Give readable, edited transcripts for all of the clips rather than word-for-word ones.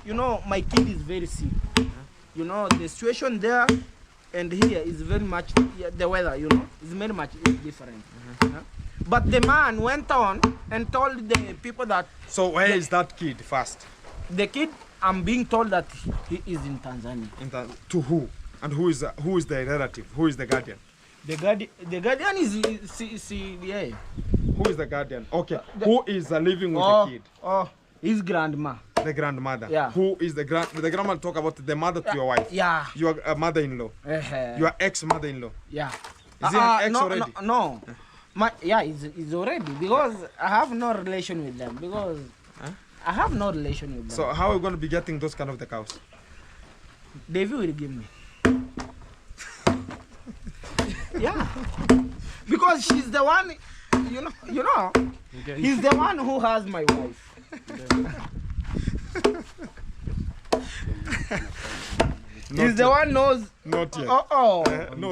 you know, my kid is very sick. You know, the situation there and here is very much, the weather, you know, is very much different. But the man went on and told the people that... So where is that kid first? The kid, I'm being told that he is in Tanzania. To who? And who is the relative? Who is the guardian? The guardian is yeah. Who is the guardian? Okay. Who is living with the kid? Oh, his grandma. The grandmother. Yeah. Who is the grandma? Talk about the mother to your wife. Yeah. Your mother-in-law. Your ex-mother-in-law. Yeah. Is he an ex no, already? No. He's already, because I have no relation with them. Because I have no relation with them. So how are we going to be getting those kind of the cows? Davy will give me. Yeah. Because she's the one, you know, he's the one who has my wife. He's the one knows. Not yet.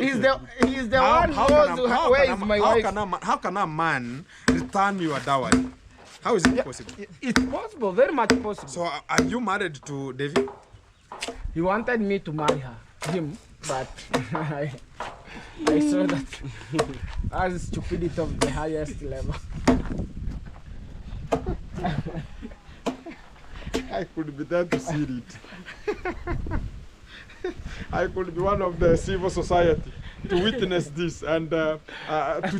He's the one who knows where is my wife. How can a man return your dowry? How is it possible? It's possible, very much possible. So are you married to Davy? He wanted me to marry him, but I saw that as stupidity of the highest level. I could be there to see it. I could be one of the civil society to witness this and to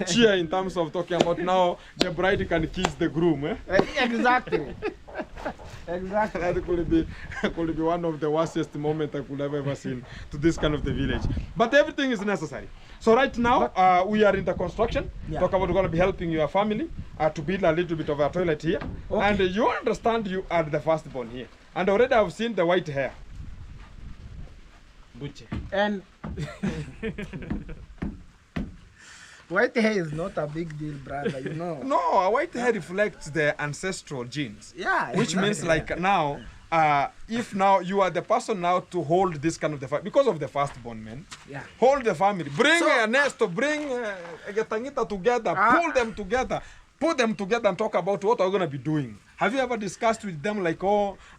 cheer in terms of talking about now the bride can kiss the groom. Exactly. Exactly. That could be one of the worstest moments I could have ever seen to this kind of the village. But everything is necessary. So right now we are in the construction. Yeah. Talk about we're going to be helping your family to build a little bit of a toilet here. Okay. And you understand you are the firstborn here. And already I've seen the white hair. And white hair is not a big deal, brother, you know. No, white hair reflects the ancestral genes. Yeah. Which means like now, if now you are the person now to hold this kind of the family, because of the firstborn man, Yeah. hold the family, bring Ernesto, bring Getangita together, pull them together, put them together and talk about what are we going to be doing. Have you ever discussed with them like,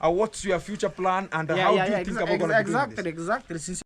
what's your future plan and how do you think about going to be doing this? Exactly.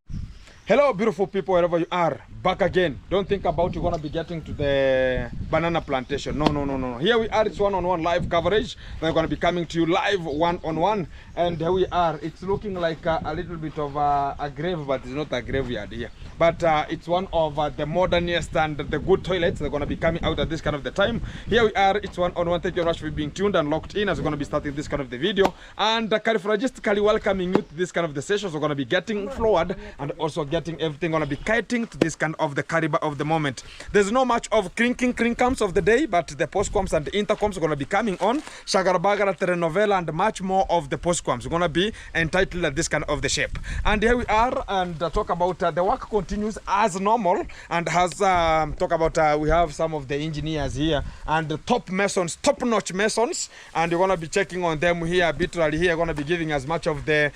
Hello, beautiful people, wherever you are. Back again. Don't think about you're going to be getting to the banana plantation. No. Here we are. It's one-on-one live coverage. We're going to be coming to you live one-on-one. And here we are. It's looking like a little bit of a grave, but it's not a graveyard here. But it's one of the modernest and the good toilets. They're going to be coming out at this kind of the time. Here we are. It's one-on-one. Thank you very much for being tuned and locked in as we're going to be starting this kind of the video. And carifragistically welcoming you to this kind of the sessions. We're going to be getting floored and also getting everything going to be kiting to this kind of the caliber of the moment. There's no much of crinkums of the day, but the postcoms and the intercoms are going to be coming on. Shagarabagara, telenovela, and much more of the postcoms. We're going to be entitled at this kind of the shape. And here we are and talk about the work continues as normal and has talk about we have some of the engineers here and the top masons, top-notch masons, and we're going to be checking on them here arbitrarily here, going to be giving as much of the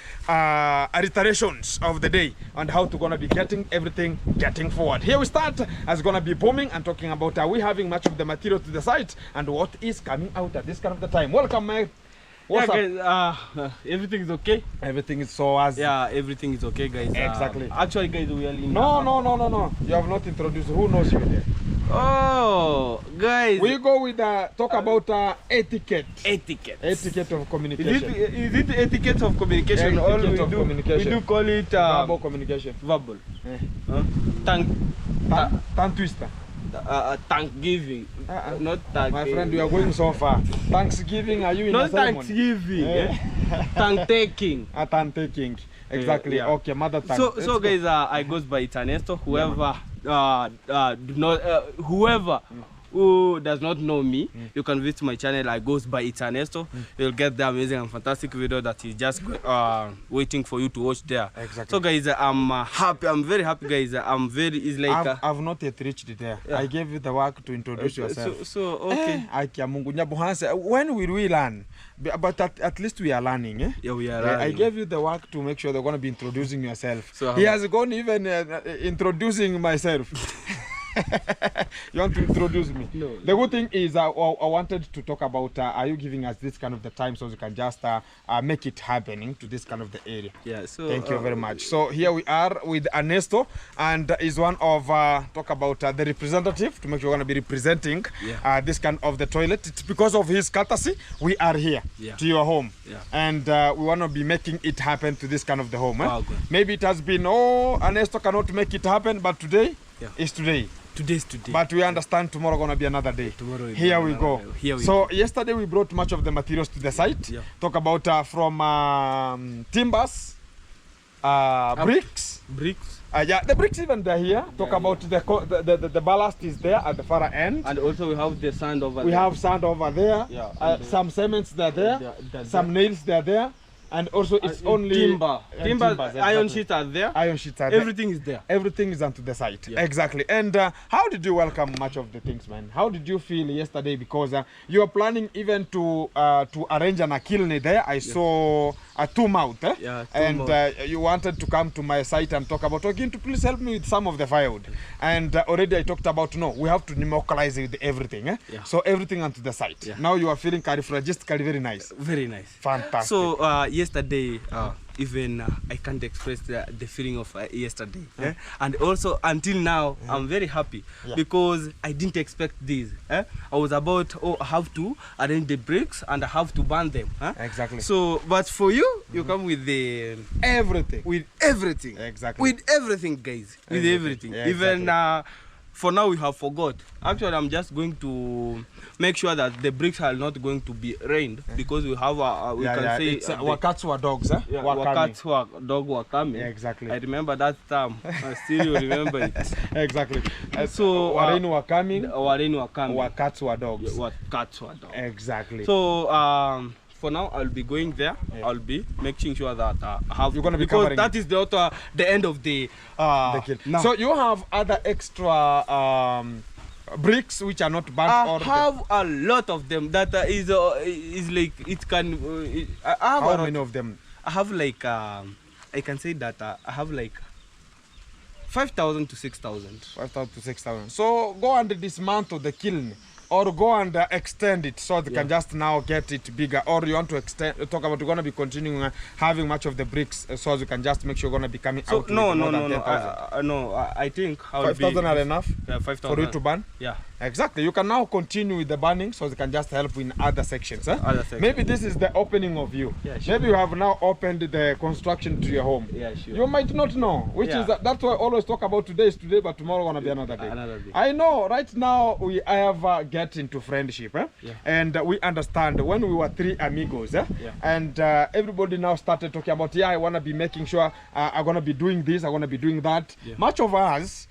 iterations of the day and how to going to be getting everything forward. Here we start as going to be booming and talking about we having much of the material to the site and what is coming out at this kind of the time. Welcome, mate. What's up? Guys, everything is okay. Everything is so as Everything is okay, guys. Exactly. Actually, guys, we are in. No. You have not introduced. Who knows you there? Oh, guys. We go with talk about etiquette. Etiquette of communication. Is it etiquette of communication? Etiquette of communication. We do call it verbal communication. Verbal. Tongue twister. Thanksgiving. Not thank. My friend, we are going so far. Thanksgiving, are you in not a ceremony? Thanksgiving. Thank taking. Thank taking. Exactly. Yeah. Okay, mother tongue. So guys, I goes by Ernesto. Whoever whoever who does not know me, you can visit my channel. I goes by Ernesto. You'll get the amazing and fantastic video that is just waiting for you to watch there. Exactly. So guys, I'm happy. I'm very happy, guys. I'm very. It's like I've not yet reached there. Yeah. I gave you the work to introduce yourself. So okay. When will we learn? But at least we are learning. Eh? Yeah, we are learning. I gave you the work to make sure they're going to be introducing yourself. So he has gone even introducing myself. You want to introduce me? No. The good thing is I wanted to talk about are you giving us this kind of the time so you can just make it happening to this kind of the area. Yeah, so Thank you very much. So here we are with Ernesto, and is one of talk about the representative to make sure we're going to be representing this kind of the toilet. It's because of his courtesy we are here to your home, and we want to be making it happen to this kind of the home. Maybe it has been Ernesto cannot make it happen, but today is today. Today's today. But we understand tomorrow gonna be another day. Tomorrow is here we go. Here we so yesterday we brought much of the materials to the site. Talk about from timbers, bricks. Yeah, the bricks even there here. Talk about the ballast is there at the far end. And also we have the sand over there. We have sand over there. Some cements there. Some nails there. And also it's only timber, iron sheets are there. Iron sheets are there. Everything is there. Everything is onto the site. Exactly. And how did you welcome much of the things, man? How did you feel yesterday? Because you are planning even to arrange an kiln there. I saw a two-mouth. And you wanted to come to my site and talk about, okay, to please help me with some of the firewood. And already I talked about, no, we have to democratize with everything. So everything onto the site. Now you are feeling carifragistically very nice. Very nice. Fantastic. So yesterday, even I can't express the feeling of yesterday. And also until now, I'm very happy because I didn't expect this. I was about, I have to arrange the bricks and I have to burn them. Exactly. So, but for you, you come with the everything. With everything. Exactly. With everything, guys. With everything. Even for now we have forgot. Actually, I'm just going to make sure that the bricks are not going to be rained because we have we can say it's wakats were dogs, wakats were dog were coming. Exactly. I remember that term. I still remember it. Exactly. So wareni were coming. Wakats were dogs. Wakats were dogs. Exactly. So for now, I'll be going there. I'll be making sure that I have. You're gonna be because covering that is the end of the kiln. So you have other extra bricks which are not burnt. I have a lot of them. That is like it can. I have how many of them? I have like I can say that I have like 5,000 to 6,000. 5,000 to 6,000. So go and dismantle the kiln. Or go and extend it so they can just now get it bigger. Or you want to extend, talk about you're going to be continuing having much of the bricks so you can just make sure you're going to be coming out. No, with more than 10,000. no. I think 5,000 are enough 5,000 for you to burn? Yeah. Exactly. You can now continue with the burning so they can just help in other sections. Other sections. Maybe this is the opening of you. Yeah, sure. Maybe you have now opened the construction to your home. Yeah, sure. You might not know, which is that's why I always talk about today is today, but tomorrow gonna be another day. I know. Right now I have get into friendship, and we understand when we were three amigos, and everybody now started talking about, I want to be making sure I'm gonna be doing this, I'm gonna be doing that. Much of us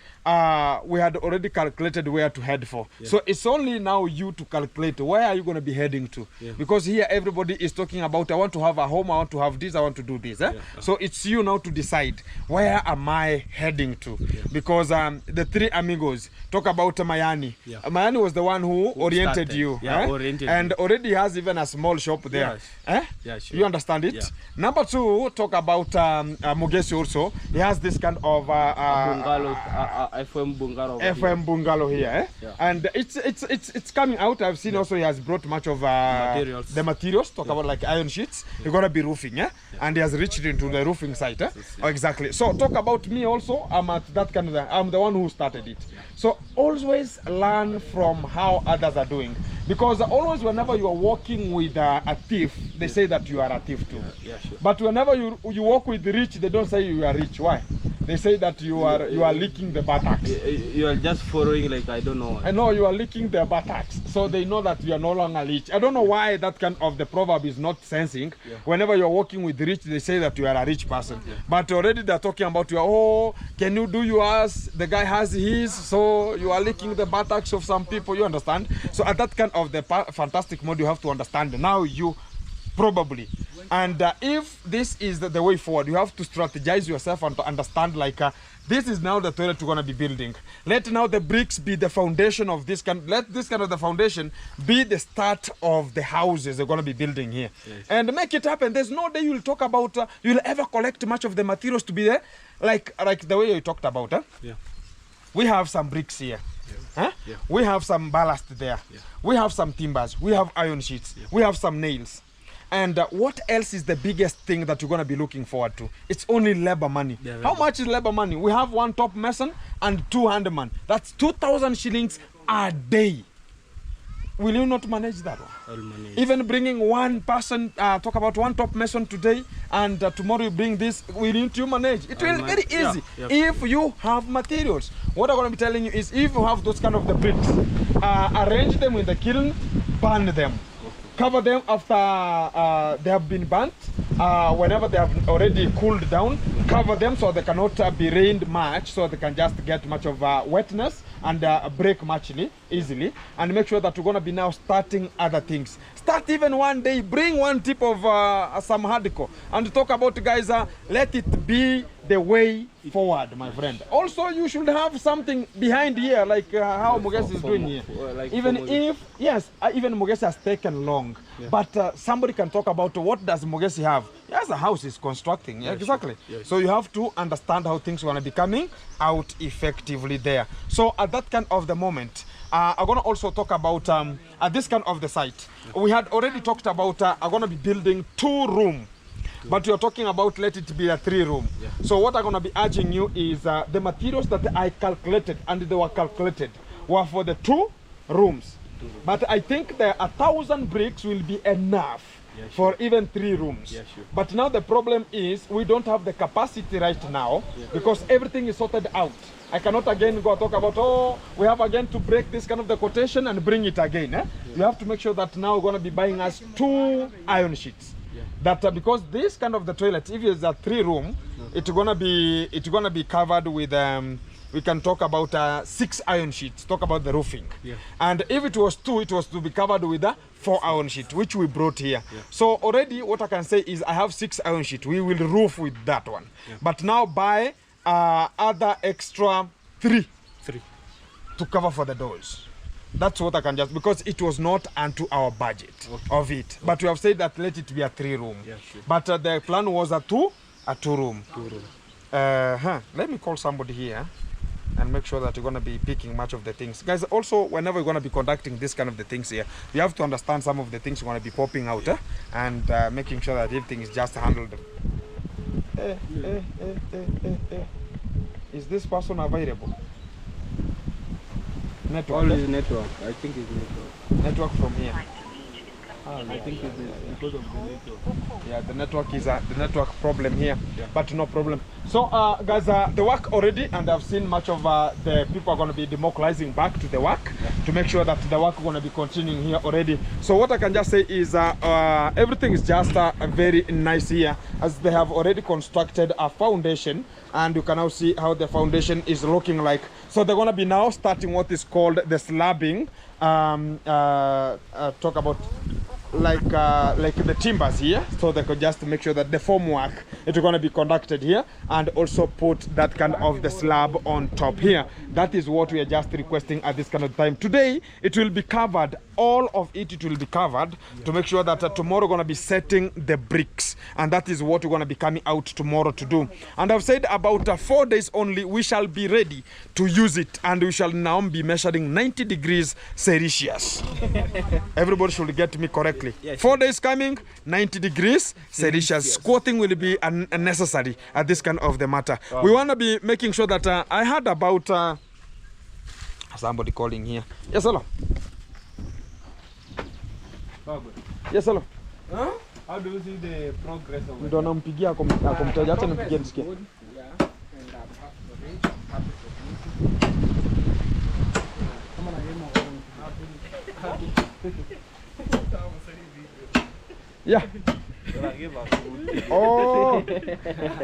we had already calculated where to head for. So it's only now you to calculate where are you going to be heading to. Because here everybody is talking about, I want to have a home, I want to have this, I want to do this. So it's you now to decide where am I heading to. Because the three amigos talk about Mayani. Mayani was the one who oriented started. you. Oriented and me. already has even a small shop there. Sure. You understand it? Number two, talk about Mugesi also. He has this kind of FM bungalow. FM bungalow here, and it's coming out. I've seen also he has brought much of the materials. Talk about like iron sheets. You're gonna be roofing, and he has reached into the roofing site. Exactly. So talk about me also. I'm at that kind of. I'm the one who started it. So always learn from how others are doing, because always whenever you are working with a thief, they say that you are a thief too. Sure. But whenever you work with the rich, they don't say you are rich. Why? They say that you are licking the buttocks. You are just following, like, I don't know. I know you are licking their buttocks, so they know that you are no longer rich. I don't know why that kind of the proverb is not sensing. Whenever you are working with the rich, they say that you are a rich person. But already they are talking about you. Oh, can you do yours? The guy has his, so you are licking the buttocks of some people. You understand? So at that kind of the fantastic mode, you have to understand. Now you probably. And if this is the way forward, you have to strategize yourself and to understand, like, this is now the toilet we're going to be building. Let now the bricks be the foundation of this kind. Let this kind of the foundation be the start of the houses they're going to be building here. And make it happen. There's no day you'll talk about, you'll ever collect much of the materials to be there, like the way you talked about. we have some bricks here. Huh? We have some ballast there. We have some timbers. We have iron sheets. We have some nails. And what else is the biggest thing that you're going to be looking forward to? It's only labor money. How much is labor money? We have 1 top mason and 2 handyman. That's 2,000 shillings a day. Will you not manage that one? I'll manage. Even bringing 1 person, talk about 1 top mason today, and tomorrow you bring this, will you manage? It will be very easy if you have materials. What I'm going to be telling you is, if you have those kind of the bricks, arrange them in the kiln, burn them. Cover them after they have been burnt. Whenever they have already cooled down, cover them so they cannot be rained much, so they can just get much of wetness and break much easily. And make sure that we're going to be now starting other things. Start even one day, bring 1 tip of some hardcore and talk about, guys, let it be the way forward, my friend. Also, you should have something behind here, like how Mugesi is doing here. Like even if, even Mugesi has taken long, but somebody can talk about what does Mugesi have. He has a house he's constructing, exactly. Sure. So you have to understand how things are going to be coming out effectively there. So at that kind of the moment, I'm going to also talk about at this kind of the site. We had already talked about I'm going to be building 2 rooms. But you're talking about let it be a 3-room. So what I'm going to be urging you is the materials that I calculated, and they were calculated, were for the 2 rooms. But I think the 1,000 bricks will be enough for even 3 rooms. But now the problem is we don't have the capacity right now because everything is sorted out. I cannot again go talk about, oh, we have again to break this kind of the quotation and bring it again. You have to make sure that now we're going to be buying us 2 iron sheets. That because this kind of the toilet, if it's a 3-room, it's gonna be covered with we can talk about 6 iron sheets. Talk about the roofing, and if it was 2, it was to be covered with a 4 iron sheet, which we brought here. So already, what I can say is I have 6 iron sheet. We will roof with that one, but now buy other extra 3 to cover for the doors. That's what I can just, because it was not unto our budget of it. But we have said that let it be a 3-room. But the plan was a 2-room. Let me call somebody here and make sure that you're going to be picking much of the things. Guys, also, whenever you're going to be conducting this kind of the things here, you have to understand some of the things you're going to be popping out and making sure that everything is just handled. Is this person available? Network. All is network. I think it's network. Network from here. I think it's because of the network. Yeah, the network is the network problem here, but no problem. So, guys, the work already, and I've seen much of the people are going to be democratizing back to the work to make sure that the work is going to be continuing here already. So, what I can just say is everything is just very nice here, as they have already constructed a foundation, and you can now see how the foundation is looking like. So, they're going to be now starting what is called the slabbing. Talk about like the timbers here, so they could just make sure that the formwork is going to be conducted here, and also put that kind of the slab on top here. That is what we are just requesting at this kind of time. Today it will be covered, all of it will be covered, to make sure that tomorrow we're going to be setting the bricks, and that is what we're going to be coming out tomorrow to do. And I've said about 4 days only we shall be ready to use it, and we shall now be measuring 90 degrees Celsius. Everybody should get me correctly. 4 days coming, 90 degrees Celsius. Squatting will be unnecessary at this kind of the matter. We want to be making sure that I heard about somebody calling here. Yes, hello. Yes, hello. Huh? How do you see the progress of it? Ndio nampigia akomtaja, acha nipigie nisikie. Yeah. Oh,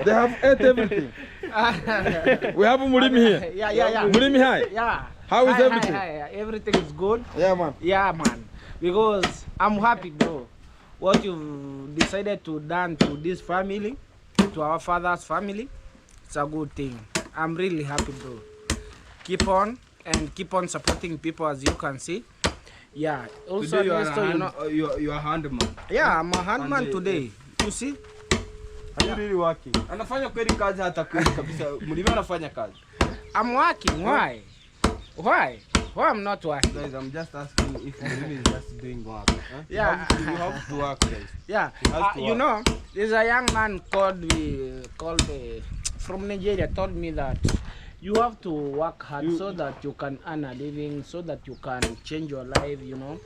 they have ate everything. We have Murimi here. Yeah. Murimi, hi. Yeah. How is everything? Hi. Everything is good. Yeah, man. Yeah, man. Because I'm happy, bro. What you decided to done to this family, to our father's family, it's a good thing. I'm really happy, bro. Keep on and keep on supporting people, as you can see. Yeah. Also, today you are a handman. Yeah, I'm a handman today. You see? Are you really working? Anafanya kweli kazi hata kweli kabisa. Mlivyo anafanya kazi. I'm working. Why? Why? Why I'm not working? Guys, I'm just asking if Murimi is just doing work. Huh? Yeah. You have to work, guys. Yeah. has to You work. know, there's a young man from Nigeria told me that you have to work hard so that you can earn a living, so that you can change your life, you know.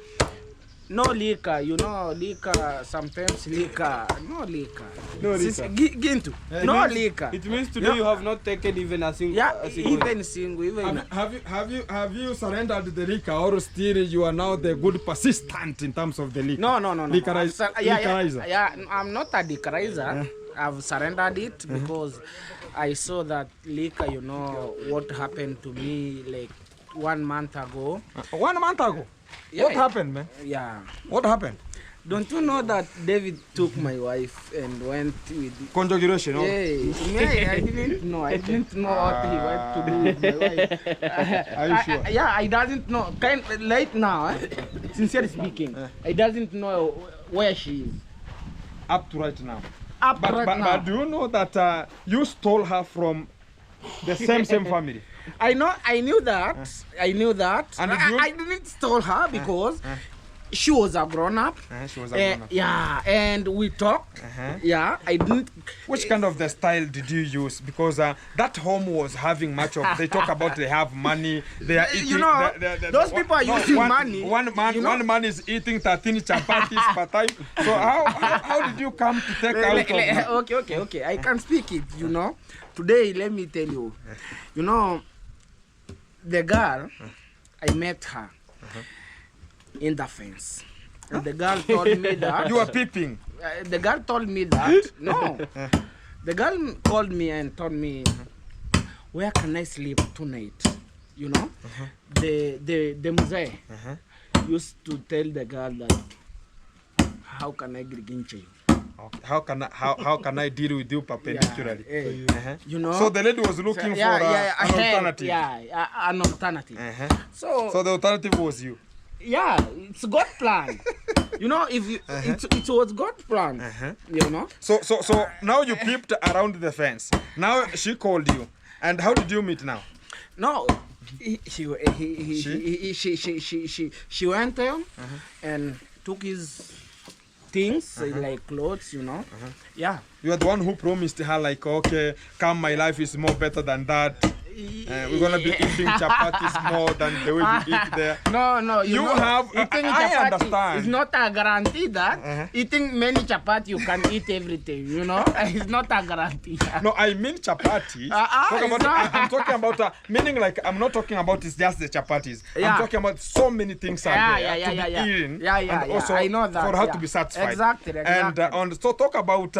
No liquor, you know, liquor, sometimes liquor, no liquor. No liquor. Gintu, no liquor. It means today you have not taken even a single. Yeah, a single even single, even. Have you surrendered the liquor, or still you are now the good persistent in terms of the liquor? No. Liquorizer. Yeah, I'm not a liquorizer. I've surrendered it because I saw that liquor, you know, what happened to me like 1 month ago. 1 month ago? Yeah, What happened, man? Yeah. What happened? Don't you know that David took my wife and went with... Conjugation, no? Yeah, I didn't know. I didn't know what he went to do with my wife. Are you sure? Yeah, I doesn't know. Right now, sincerely speaking, I doesn't know where she is. Up to right now. But do you know that you stole her from the same family? I knew that. And I didn't steal her because she was a grown up. She was a grown up. Yeah, and we talked. Yeah, I didn't. Which kind of the style did you use? Because that home was having much of. They talk about they have money. They are eating. You know, those people are using money. One man is eating 13 chapatis per time. So how did you come to take out of? Okay. I can speak it. You know, today let me tell you. You know, the girl, I met her in the fence. And the girl told me that... You were peeping? The girl told me that... No. The girl called me and told me, where can I sleep tonight? You know? The mzee used to tell the girl that, how can I get you? Okay. How can I deal with you perpendicularly? You know. So the lady was looking for an alternative. Yeah, an alternative. So the alternative was you. Yeah, it's God plan. You know, if you, it was God plan. You know. So now you peeped around the fence. Now she called you, and how did you meet now? No, she went there and took his things like clothes, you know. Yeah. You are the one who promised her like, okay, come, my life is more better than that. We're gonna be eating chapatis more than the way we eat there. No. You know, have. Eating I chapati understand. It's not a guarantee that eating many chapati you can eat everything. You know, it's not a guarantee. No, I mean chapatis. I'm talking about meaning like I'm not talking about it's just the chapatis. I'm talking about so many things out there to be eaten. And also I know that. For her to be satisfied. Exactly. And so talk about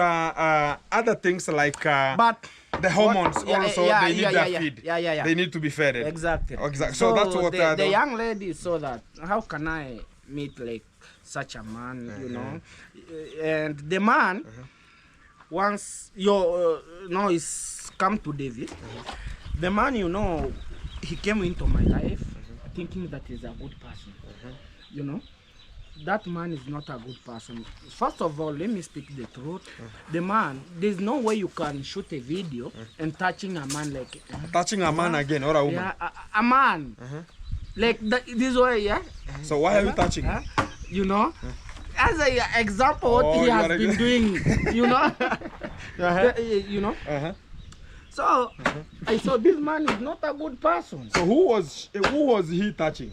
other things like. But the hormones also they need their feed. Yeah. They need to be fed. Exactly. So that's what the young lady saw that. How can I meet like such a man? You know, and the man once he's come to David. The man, you know, he came into my life thinking that he's a good person. You know. That man is not a good person. First of all, let me speak the truth. The man, there's no way you can shoot a video and touching a man like... touching a man again or a woman? Yeah, a man. Like this way, yeah? So why are you touching him? You know? As an example, what he has been doing, you know? You know? So, I saw this man is not a good person. So who was he touching?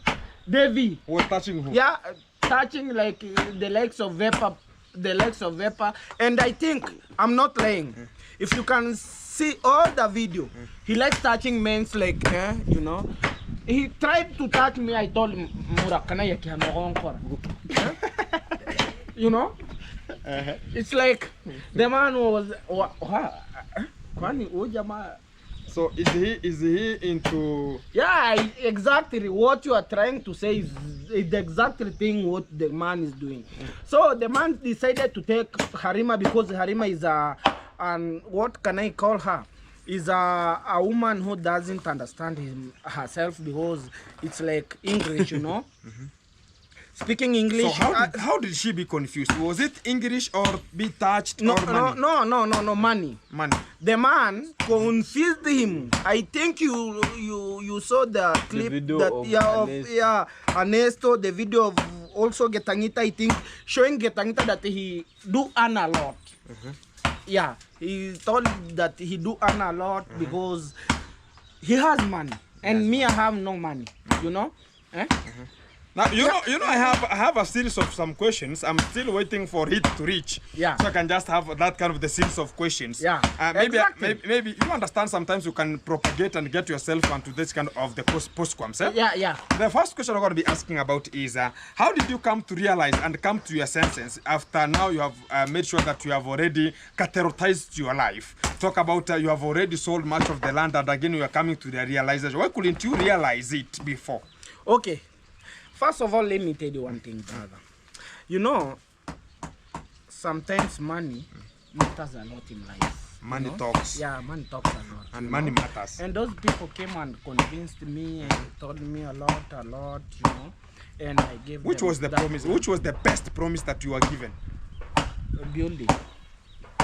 Davy. Was touching who? Yeah. Touching like the legs of vapor, and I think I'm not lying. If you can see all the video, he likes touching men's leg, you know. He tried to touch me. I told him, you know. It's like the man was. So is he into? Yeah, exactly what you are trying to say is the exact thing what the man is doing. So the man decided to take Harima because Harima is what can I call her? Is a woman who doesn't understand herself because it's like English, you know. speaking English. So how did she be confused? Was it English or be touched no, or money? no, money. Money. The man confused him. I think you saw the clip video that of Ernesto, the video of also Getangita, I think, showing Getangita that he do earn a lot. Yeah, he told that he do earn a lot because he has money and me I have no money, you know. Now you know I have a series of some questions. I'm still waiting for it to reach. Yeah. So I can just have that kind of the series of questions. Yeah. Maybe you understand sometimes you can propagate and get yourself onto this kind of the postquams. Eh? Yeah. The first question I'm going to be asking about is how did you come to realize and come to your senses after now you have made sure that you have already categorized your life? Talk about you have already sold much of the land and again you are coming to the realization. Why couldn't you realize it before? Okay. First of all, let me tell you one thing, brother. You know, sometimes money matters a lot in life. Money talks. Yeah, money talks a lot. And money matters. And those people came and convinced me and told me a lot, you know. And I gave Which them was the that promise? Which was the best promise that you were given? building.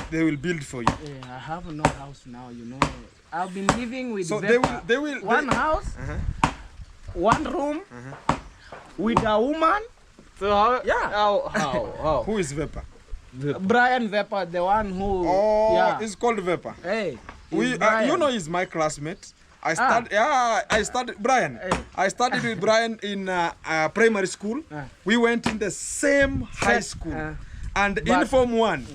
They will build for you. I have no house now, you know. I've been living with So one house, one room, with a woman. So how? Yeah. How? Who is Vapor? Brian Vapor, the one who. Oh, yeah. it's called Vapor. Hey. You know, he's my classmate. I studied Brian. Hey. I studied with Brian in primary school. We went in the same high school, and in Form 1.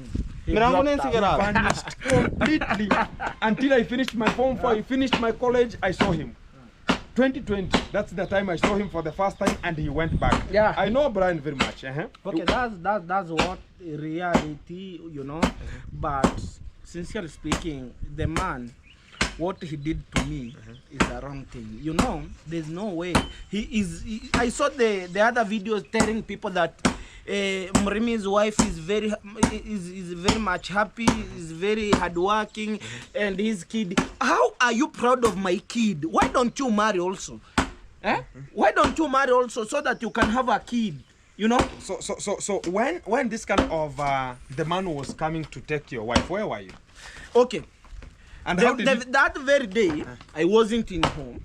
He He dropped out. vanished completely until I finished my Form 4. I finished my college. I saw him. 2020. That's the time I saw him for the first time, and he went back. Yeah. I know Brian very much. Okay, that's what reality, you know. But sincerely speaking, the man, what he did to me is the wrong thing. You know, there's no way. I saw the other videos telling people that Murimi's wife is very much happy, is very hardworking, and his kid. How are you proud of my kid? Why don't you marry also? Why don't you marry also so that you can have a kid? You know? So when this kind of the man was coming to take your wife, where were you? Okay. And how did that very day, I wasn't in home.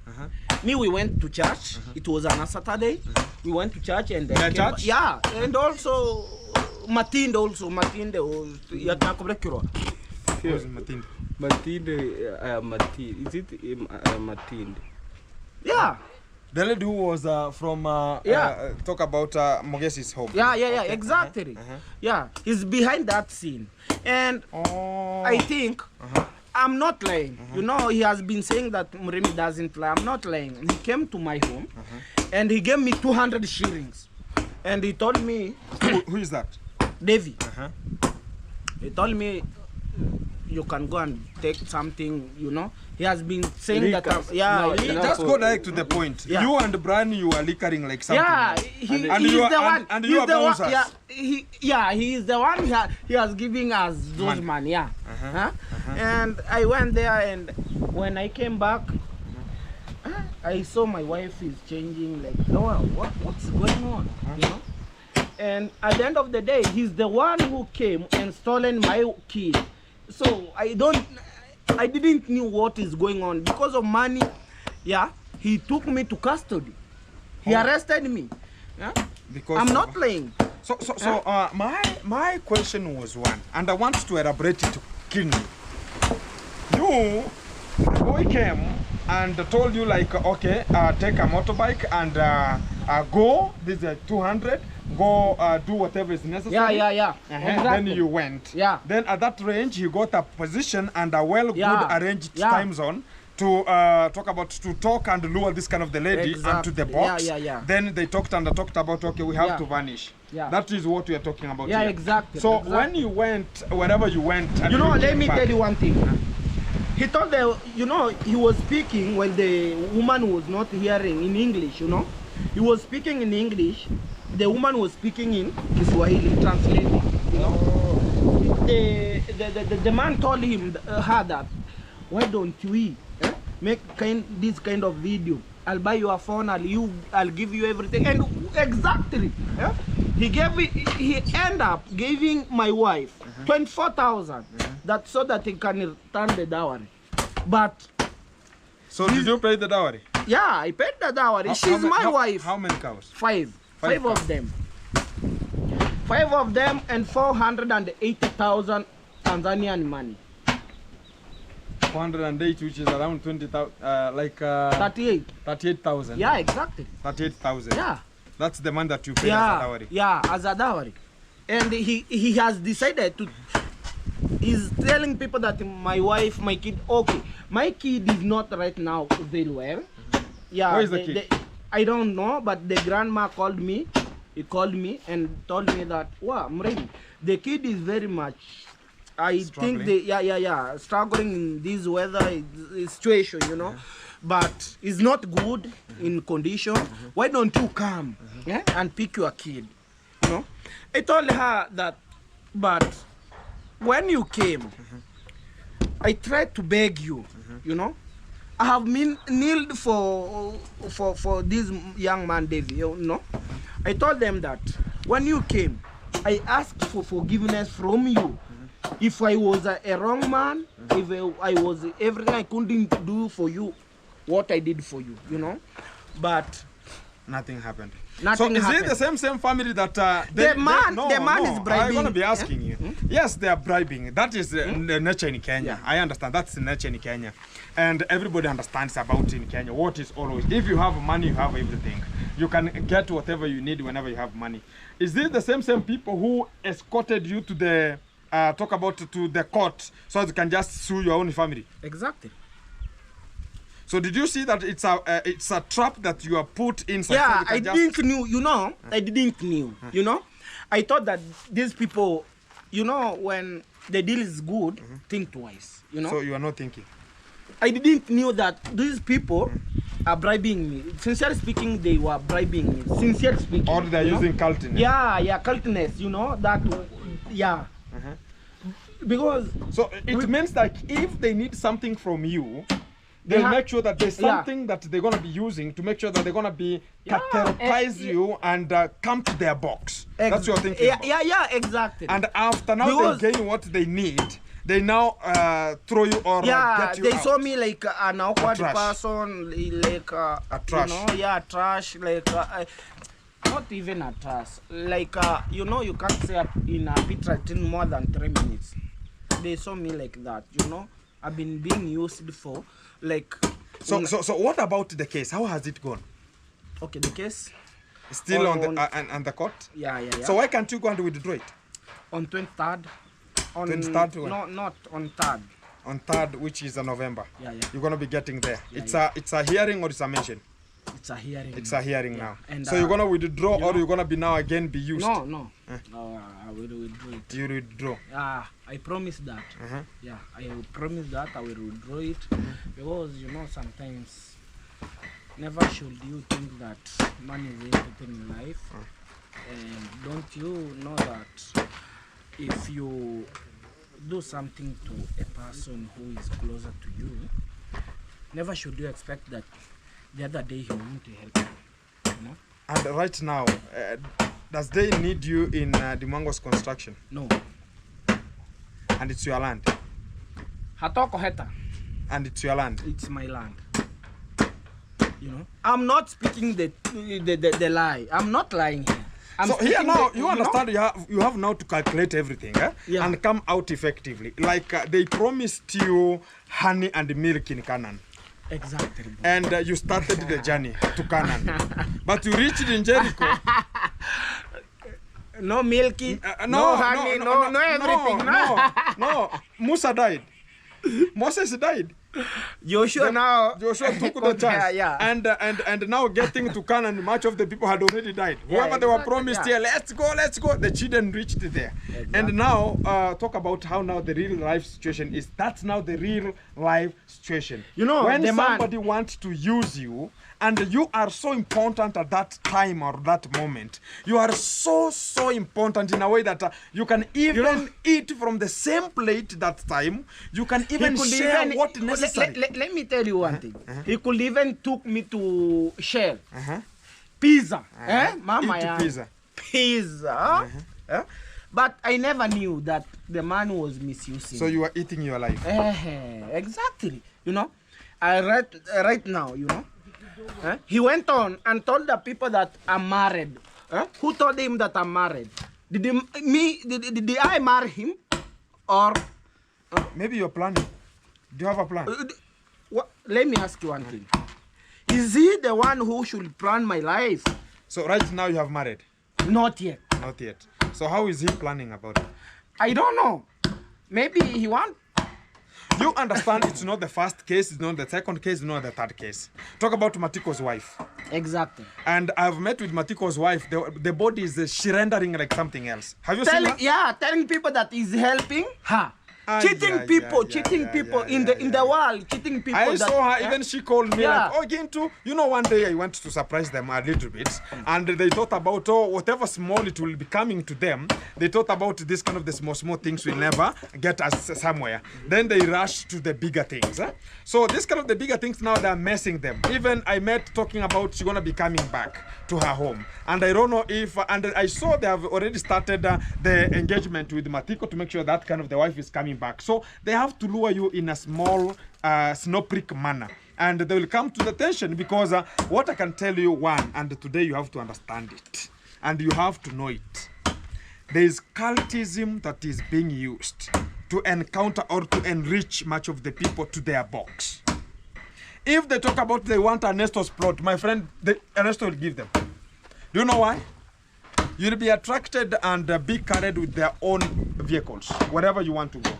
We went to church. It was on a Saturday. We went to church and church? Yeah, and also Matinde also. Matinde was Who was Matinde? Matinde. Is it Matinde? Yeah. The lady who was from talk about Mogesi's home. Yeah, exactly. Yeah, he's behind that scene. And I think I'm not lying. You know, he has been saying that Murimi doesn't lie. I'm not lying. He came to my home and he gave me 200 shillings. And he told me... Who is that? Davy. He told me, you can go and take something, you know. He has been saying that... Just go direct to the point. Yeah. You and Brian, you are liquoring like something. Yeah, he is the one he has given us those money. And I went there, and when I came back, I saw my wife is changing, like, oh, what's going on, you know? And at the end of the day, he's the one who came and stolen my kid. So I didn't know what is going on. Because of money, he took me to custody. He arrested me. Because I'm not playing. So my question was one, and I want to elaborate it to Kidney. The boy came and told you like, okay, take a motorbike and go. This is 200. Go do whatever is necessary. Yeah. Exactly. Then you went. Yeah. Then at that range, you got a position and a good arranged time zone to talk and lure this kind of the lady onto the box. Yeah. Then they talked about, okay, we have to vanish. Yeah. That is what we are talking about. Yeah, here. exactly. So when you went, wherever you went, and you know, let me back, tell you one thing. He told he was speaking when the woman was not hearing in English, you know. He was speaking in English. The woman was speaking in Kiswahili, translating. You know, the man told her that, why don't we make this kind of video? I'll buy you a phone. I'll give you everything. And Exactly. Yeah? He end up giving my wife 24,000 that so that he can return the dowry. But So did you pay the dowry? yeah, I paid the dowry. She's my wife. How many cows? Five of them. 5 of them and 480,000 Tanzanian money. 408, which is around 20,000, 38. 38,000. Yeah, exactly. 38,000. Yeah. That's the man that you paid as a dowry. Yeah, as a dowry. And he has decided to. He's telling people that my kid, okay, my kid is not right now very well. Yeah. Where is the kid? I don't know, but the grandma called me. He called me and told me that, wow, Murimi, the kid is very much, Struggling. think struggling in this weather situation, you know, but it's not good in condition. Why don't you come and pick your kid, you know? I told her that, but when you came, I tried to beg you, you know. I have kneeled for this young man, Davy, you know. I told them that when you came, I asked for forgiveness from you. If I was a wrong man, if I was everything I couldn't do for you, what I did for you, you know. But nothing happened. Nothing so is happened. it the same family that the man is bribing? I'm gonna be asking you. Yes, they are bribing. That is the nature in Kenya. Yeah. I understand. That's the nature in Kenya, and everybody understands about in Kenya. What is always, if you have money, you have everything. You can get whatever you need whenever you have money. Is this the same people who escorted you to the to the court so that you can just sue your own family? Exactly. So did you see that it's a trap that you are put inside? Yeah, so I didn't knew, you know. I didn't knew, you know. I thought that these people, you know, when the deal is good, think twice, you know. So you are not thinking. I didn't knew that these people are bribing me. Sincerely speaking, they were bribing me. Sincerely speaking. Or they're using cultiness. Yeah, cultiness, you know, that, yeah. Because... So it means that if they need something from you, they'll make sure that there's something that they're going to be using to make sure that they're going to be categorize you and come to their box. That's what you're thinking about. Yeah, exactly. And after now because they gain what they need, they now throw you or get you they out. saw me like an awkward person, like a trash. You know, trash, like not even a trash, like you know, you can't say in a pit in more than 3 minutes. They saw me like that, you know. I've been being used for like. So what about the case? How has it gone? Okay, the case still on the court. Yeah. So why can't you go and withdraw it? On 23rd. On 23rd? No, not on 3rd. On 3rd, which is November. Yeah. You're gonna be getting there. Yeah, it's a hearing or it's a mention? It's a hearing. It's a hearing now. And, so you're gonna withdraw or you're gonna be now again be used? No. No, I will withdraw it. You withdraw? Yeah, I promise that. Yeah, I will promise that I will withdraw it because you know sometimes never should you think that money is everything in life. And don't you know that if you do something to a person who is closer to you, never should you expect that the other day he won't help you, you know? And right now, does they need you in Dimwango's construction? No. And it's your land? Hatoko heta. And it's your land? It's my land. You know? I'm not speaking the lie. I'm not lying here. So here now, you understand, you have now to calculate everything and come out effectively. Like they promised you honey and milk in Canaan. Exactly. And you started the journey to Canaan. But you reached in Jericho. No milky, no honey, no everything. No. Musa died. Moses died. Joshua took the chance. Yeah. And now getting to Canaan, much of the people had already died. Whoever they were promised here, let's go. The children reached there. Exactly. And now talk about how now the real life situation is. That's now the real life situation. You know, when somebody wants to use you and you are so important at that time or that moment, you are so important in a way that you can even eat from the same plate that time. You can even share what necessary. Let me tell you one thing. He could even took me to Shell pizza. Mama Eat ya. pizza. Pizza. But I never knew that the man was misusing. So you were eating your life. Exactly. You know, I read right now, you know. He went on and told the people that I'm married. Who told him that I'm married? Did I marry him? Or maybe you're planning. Do you have a plan? Let me ask you one thing. Is he the one who should plan my life? So right now you have married? Not yet. Not yet. So how is he planning about it? I don't know. Maybe he want. You understand it's not the first case, it's not the second case, it's not the third case. Talk about Matiko's wife. Exactly. And I've met with Matiko's wife. The body is surrendering like something else. Have you seen her? Yeah, telling people that he's helping her. Cheating people in the world, cheating people. I saw her, even she called me like, oh, Gintu, you know, one day I went to surprise them a little bit, and they thought about, oh, whatever small it will be coming to them, they thought about this kind of the small things will never get us somewhere. Then they rush to the bigger things. So this kind of the bigger things now, they're messing them. Even I met talking about she's gonna be coming back to her home. And I don't know if, and I saw they have already started the engagement with Matiko to make sure that kind of the wife is coming back. So they have to lure you in a small snow prick manner, and they will come to the tension because what I can tell you, one, and today you have to understand it and you have to know it. There is cultism that is being used to encounter or to enrich much of the people to their box. If they talk about they want Ernesto's plot, my friend, Ernesto will give them. Do you know why? You'll be attracted and be carried with their own vehicles wherever you want to go.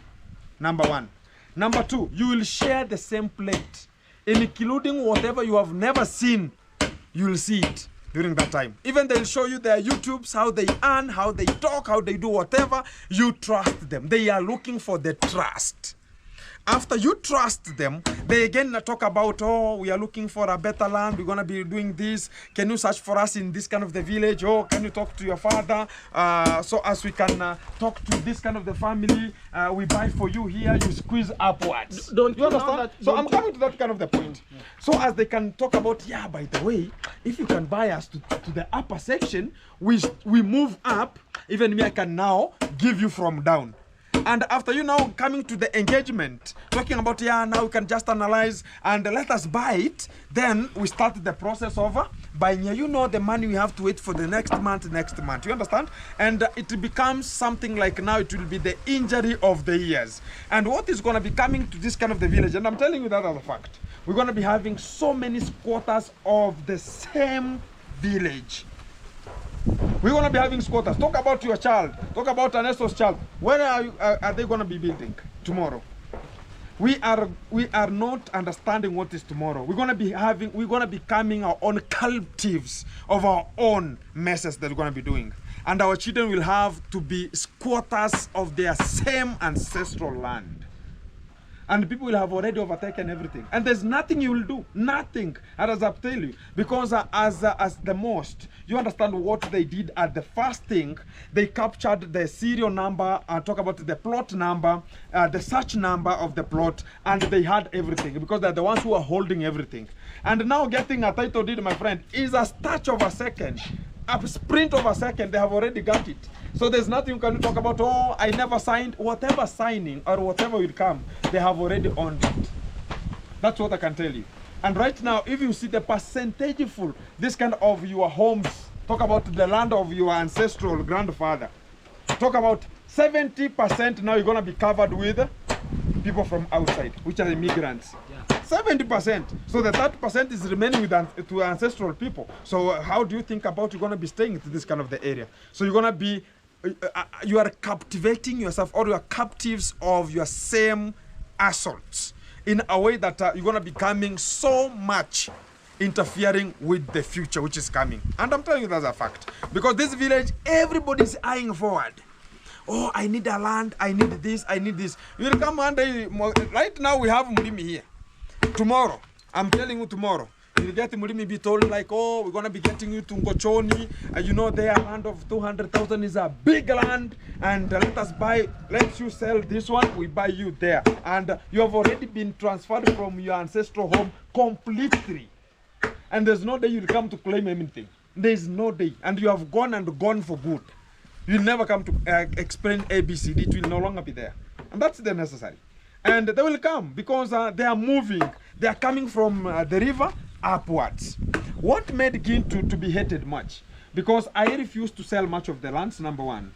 Number one. Number two, you will share the same plate, including whatever you have never seen. You will see it during that time. Even they'll show you their YouTubes, how they earn, how they talk, how they do whatever. You trust them. They are looking for the trust. After you trust them, they again talk about, oh, we are looking for a better land. We're going to be doing this. Can you search for us in this kind of the village? Oh, can you talk to your father? So as we can talk to this kind of the family, we buy for you here, you squeeze upwards. Don't you understand? So I'm coming to that kind of the point. So as they can talk about, yeah, by the way, if you can buy us to the upper section, we move up. Even me, I can now give you from down. And after you now coming to the engagement, talking about, yeah, now we can just analyze and let us buy it, then we start the process of buying. You know the money we have to wait for the next month. You understand? And it becomes something like now it will be the injury of the years. And what is going to be coming to this kind of the village, and I'm telling you that as a fact, we're going to be having so many squatters of the same village. We're going to be having squatters. Talk about your child. Talk about Ernesto's child. When are they going to be building? Tomorrow. We are not understanding what is tomorrow. We're going to be becoming our own captives of our own messes that we're going to be doing. And our children will have to be squatters of their same ancestral land. And people will have already overtaken everything. And there's nothing you will do. Nothing. And as I tell you, because as the most, you understand what they did at the first thing, they captured the serial number, talk about the plot number, the search number of the plot, and they had everything because they're the ones who are holding everything. And now getting a title deed, my friend, is a touch of a second. A sprint of a second, they have already got it. So there's nothing you can talk about, oh, I never signed. Whatever signing or whatever will come, they have already owned it. That's what I can tell you. And right now, if you see the percentage full, this kind of your homes, talk about the land of your ancestral grandfather, talk about 70% now you're going to be covered with people from outside, which are immigrants. 70%. So the 30% is remaining with to ancestral people. So how do you think about you're going to be staying to this kind of the area? So you're going to be, you are captivating yourself, or you are captives of your same assaults in a way that you're going to be becoming so much interfering with the future which is coming. And I'm telling you that's a fact. Because this village, everybody's eyeing forward. Oh, I need a land, I need this, I need this. You will come one day, right now we have Murimi here. Tomorrow, I'm telling you tomorrow, you'll get Murimi be told like, oh, we're going to be getting you to Ngochoni. You know, their land of 200,000 is a big land. And let us buy, let you sell this one, we buy you there. And you have already been transferred from your ancestral home completely. And there's no day you'll come to claim anything. There is no day, and you have gone and gone for good. You'll never come to explain ABCD. It will no longer be there, and that's the necessary. And they will come because they are moving. They are coming from the river upwards. What made Gin to be hated much? Because I refused to sell much of the lands, number one.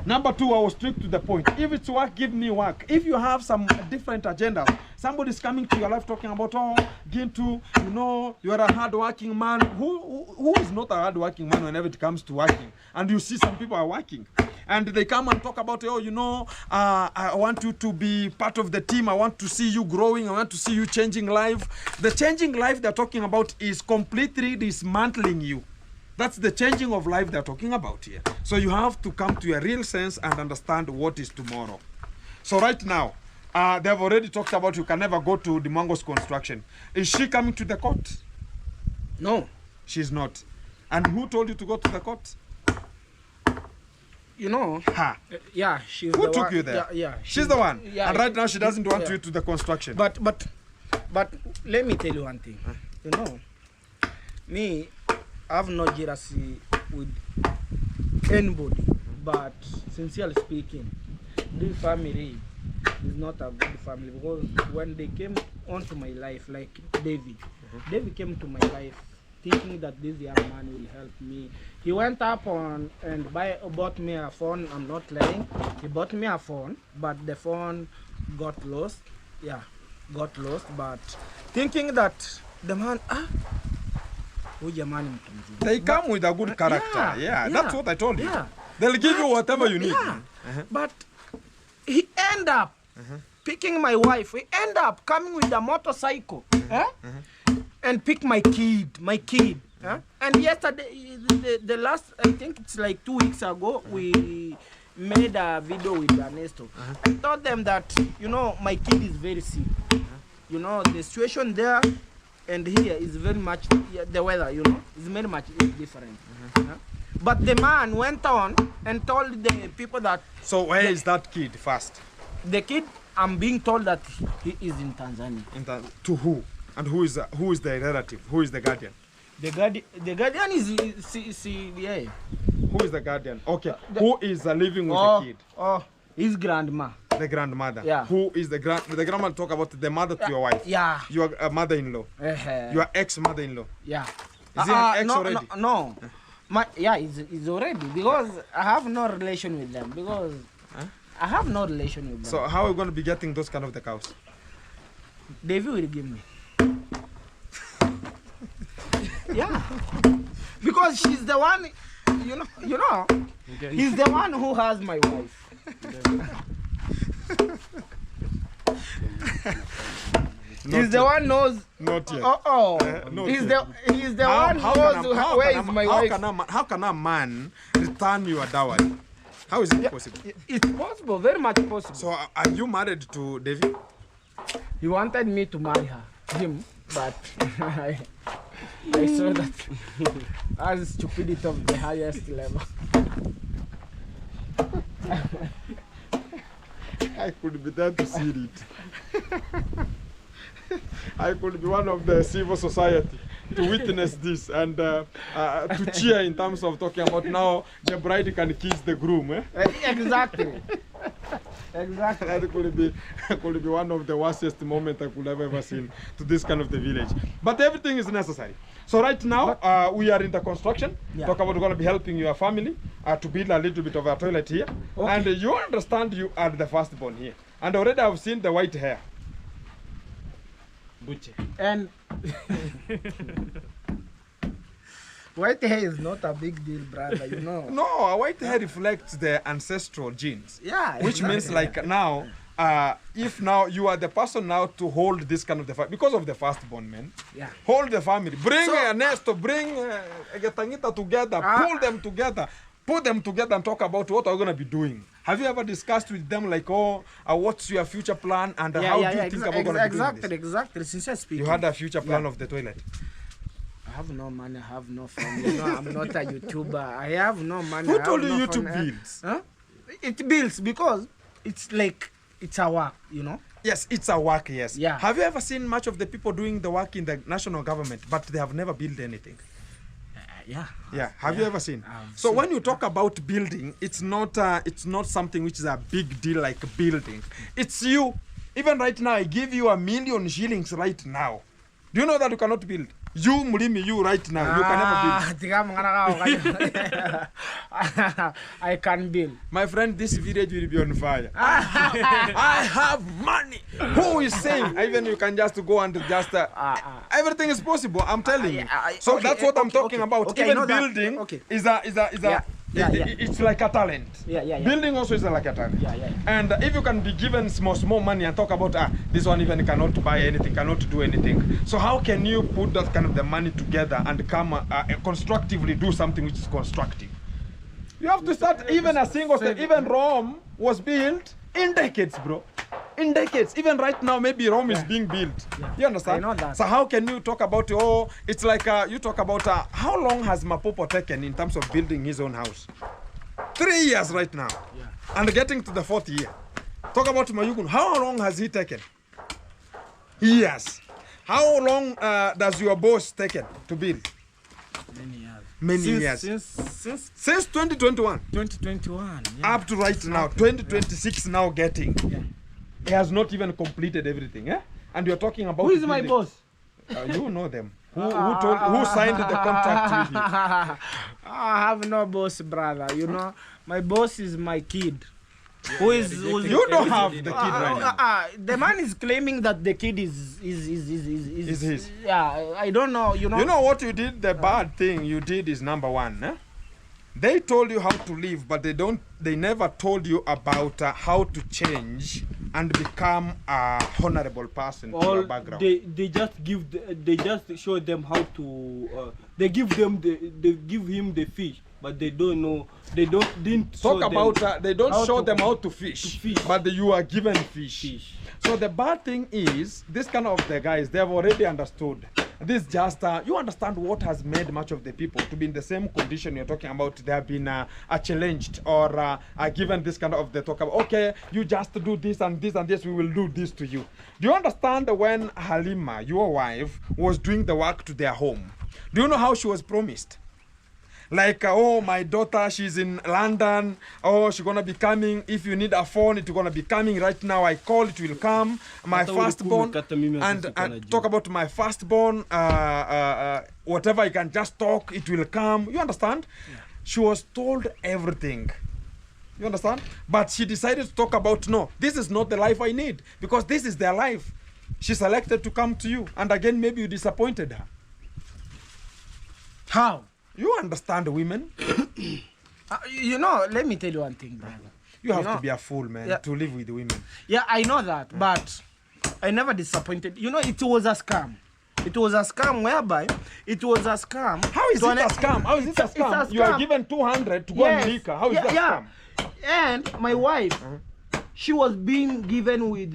Number two, I was strict to the point. If it's work, give me work. If you have some different agendas, somebody's coming to your life talking about, oh, Gintu, you know, you are a hard-working man. Who is not a hard-working man whenever it comes to working? And you see some people are working. And they come and talk about, oh, you know, I want you to be part of the team. I want to see you growing. I want to see you changing life. The changing life they're talking about is completely dismantling you. That's the changing of life they're talking about here. So you have to come to a real sense and understand what is tomorrow. So right now, they've already talked about you can never go to the Mango's construction. Is she coming to the court? No. She's not. And who told you to go to the court? You know, yeah, she's who the took one. you there? Yeah, she's the one. Yeah, and right now she doesn't want you to the construction. But let me tell you one thing. You know, me, I have no jealousy with anybody. But sincerely speaking, this family is not a good family, because when they came onto my life, like Davy, Davy came to my life thinking that this young man will help me. He went up on and bought me a phone. I'm not lying. He bought me a phone, but the phone got lost. Yeah, got lost. But thinking that the man, they come with a good character. Yeah, that's what I told you. They'll give you whatever you need. But he ended up picking my wife. He ended up coming with a motorcycle. And pick my kid. And yesterday, the last, I think it's like 2 weeks ago, we made a video with Ernesto. I told them that, you know, my kid is very sick. You know, the situation there and here is very much, the weather, you know, is very much different. But the man went on and told the people that... So where is that kid first? The kid, I'm being told that he is in Tanzania. To who? And who is the relative? Who is the guardian? The guardian is yeah. Who is the guardian? Okay. Who is living with the kid? Oh, his grandma. The grandmother. Yeah. Who is the grandma? Talk about the mother to your wife. Yeah. Your mother-in-law. Your ex-mother-in-law. Yeah. Is he an ex already? No. He's already, because I have no relation with them. Because I have no relation with them. So how are we going to be getting those kind of the cows? Davy will give me. Yeah, because she's the one, you know, okay. He's the one who has my wife. He's the one knows. Not yet. He's the one knows where is my wife. How can a man return your dowry? How is it possible? It's possible, very much possible. So are you married to Davy? He wanted me to marry him, but I saw that as stupidity of the highest level. I could be there to see it. I could be one of the civil society to witness this and to cheer in terms of talking about now the bride can kiss the groom. Exactly. Exactly. That could be one of the worstest moments I could have ever seen to this kind of the village. But everything is necessary. So right now we are in the construction. Talk about we're going to be helping your family to build a little bit of a toilet here. Okay. And you understand you are the firstborn here. And already I've seen the white hair. And white hair is not a big deal, brother, you know. No, a white hair reflects the ancestral genes. Yeah. Which means like now, if now you are the person now to hold this kind of the family, because of the firstborn men, hold the family, bring Ernesto, bring Getangita together, pull them together, put them together and talk about what are going to be doing. Have you ever discussed with them like, what's your future plan and how do you think about going to be doing this? Exactly. Sincerely speaking. You had a future plan of the toilet? I have no money, I have no family. No, I'm not a YouTuber. I have no money. Who told you YouTube builds? Huh? It builds because it's like, it's a work, you know? Yes, it's a work, yes. Yeah. Have you ever seen much of the people doing the work in the national government, but they have never built anything? Yeah, have you ever seen? So when you talk about building, it's not something which is a big deal like building. It's you. Even right now, I give you 1 million shillings right now. Do you know that you cannot build? You, Murimi, you right now, you can never build. I can build. My friend, this village will be on fire. I have money. Who is saying? Even you can just go and just everything is possible. I'm telling you. So that's what I'm talking about. Okay, even building is a it's like a talent. Building also is like a talent. And if you can be given small money and talk about this one even cannot buy anything, cannot do anything. So how can you put that kind of the money together and come constructively do something which is constructive? You have to start even a single step. Even Rome was built in decades, bro. In decades. Even right now, maybe Rome is being built. You understand? I know that. So how can you talk about, it's like you talk about how long has Mapopo taken in terms of building his own house? 3 years right now. And getting to the 4th year. Talk about Mayugun. How long has he taken? Years. How long does your boss taken to build? Many years. Since 2021. 2021. Up to right now, 2026 now getting. He has not even completed everything, And you're talking about... Who is my boss? You know them. Who signed the contract with you? I have no boss, brother. You know, my boss is my kid. You don't have the kid right now. The man is claiming that the kid is his. Yeah, I don't know. You know. You know what you did? The bad thing you did is number one. They told you how to live, but they never told you about how to change and become a honorable person to your background. They just show them how to they give him the fish, but they don't know, they didn't talk about they don't show them how to fish, but you are given fish. So the bad thing is, this kind of the guys, they have already understood. This just, you understand what has made much of the people to be in the same condition you're talking about. They have been challenged or given this kind of, they talk about, okay, you just do this and this and this, we will do this to you. Do you understand when Halima, your wife, was doing the work to their home? Do you know how she was promised? Like, oh, my daughter, she's in London. Oh, she's going to be coming. If you need a phone, it's going to be coming right now. I call, it will come. My firstborn. And talk about my firstborn. Whatever I can just talk, it will come. You understand? Yeah. She was told everything. You understand? But she decided to talk about, no, this is not the life I need. Because this is their life. She selected to come to you. And again, maybe you disappointed her. How? You understand women? You know, let me tell you one thing, brother. You have to be a fool, man, to live with women. Yeah, I know that, but I never disappointed. You know, it was a scam. It was a scam whereby it was a scam. How is it a scam? How is it a scam? It's a scam. You are given 200 to go and liquor. How is that a scam? And my wife, she was being given with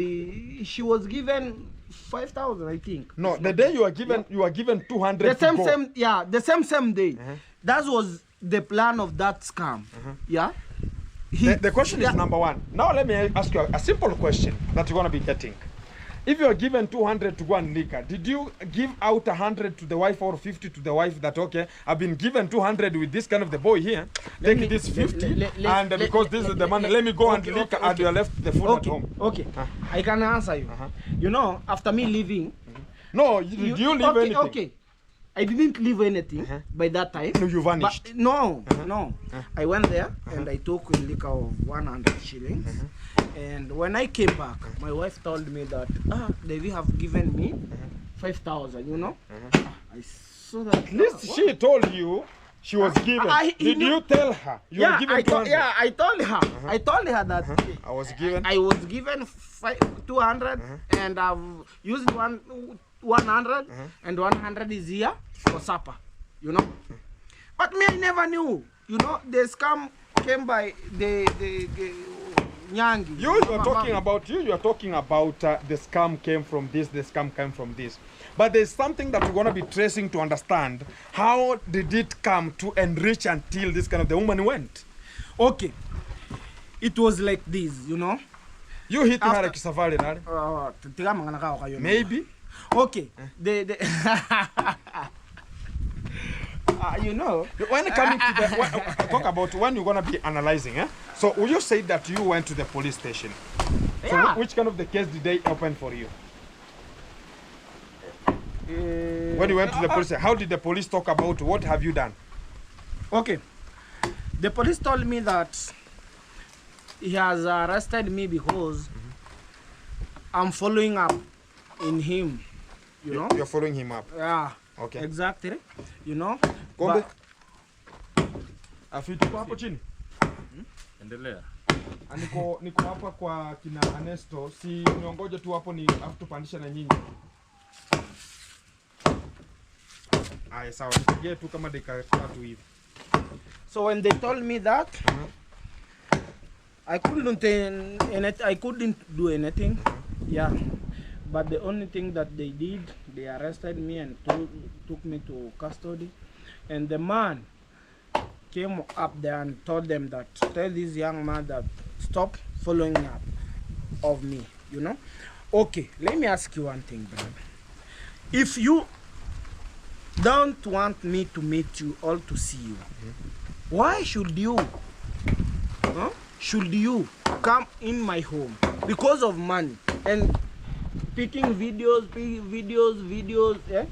she was given 5,000, I think. No, the day you are given, you are given 200. The same day. That was the plan of that scam. Yeah. The question is number one. Now let me ask you a simple question that you're gonna be getting. If you are given 200 to go and liquor, did you give out 100 to the wife or 50 to the wife that, okay, I've been given 200 with this kind of the boy here, take this 50, and because this is the money, let me go and liquor, and you are left the food at home. Okay, I can answer you. You know, after me leaving... No, did you leave anything? Okay, I didn't leave anything by that time. No, you vanished. But no. I went there and I took a liquor of 100 shillings. And when I came back, my wife told me that Davy have given me 5,000, you know. I saw that. At least she told you she was given. Did you tell her you were given 200? I told her. I told her that I was given 200 and I've used 100 and 100 is here for supper, you know. But me, I never knew. You know, the scam came by the Nyangi. You are talking about the scam came from this, the scam came from this. But there's something that we're going to be tracing to understand. How did it come to enrich until this kind of the woman went? Okay. It was like this, you know. You hit her like safari, right? Maybe. Okay. You know. When coming to the talk about when you're gonna be analyzing, eh? So will you say that you went to the police station? So Yeah. which kind of the case did they open for you? When you went to the police, how did the police talk about what have you done? Okay. The police told me that he has arrested me because I'm following up in him. You know? You're following him up. Yeah. Okay. Exactly. You know? Kombe. But- Afiti kwa hapo chini. Endelea. Niko hapa kwa kina Ernesto, si niongoje tu hapo ni afu tupandishe na nyinyi. Aya sawa, nipigie tu kama dakika 3 hivi. So when they told me that, I couldn't do anything. Yeah. But the only thing that they did, they arrested me and took me to custody. And the man came up there and told them that, tell this young man that stop following up of me, you know. Okay, let me ask you one thing, brother. If you don't want me to meet you or to see you, why should you come in my home? Because of money and picking videos, yeah?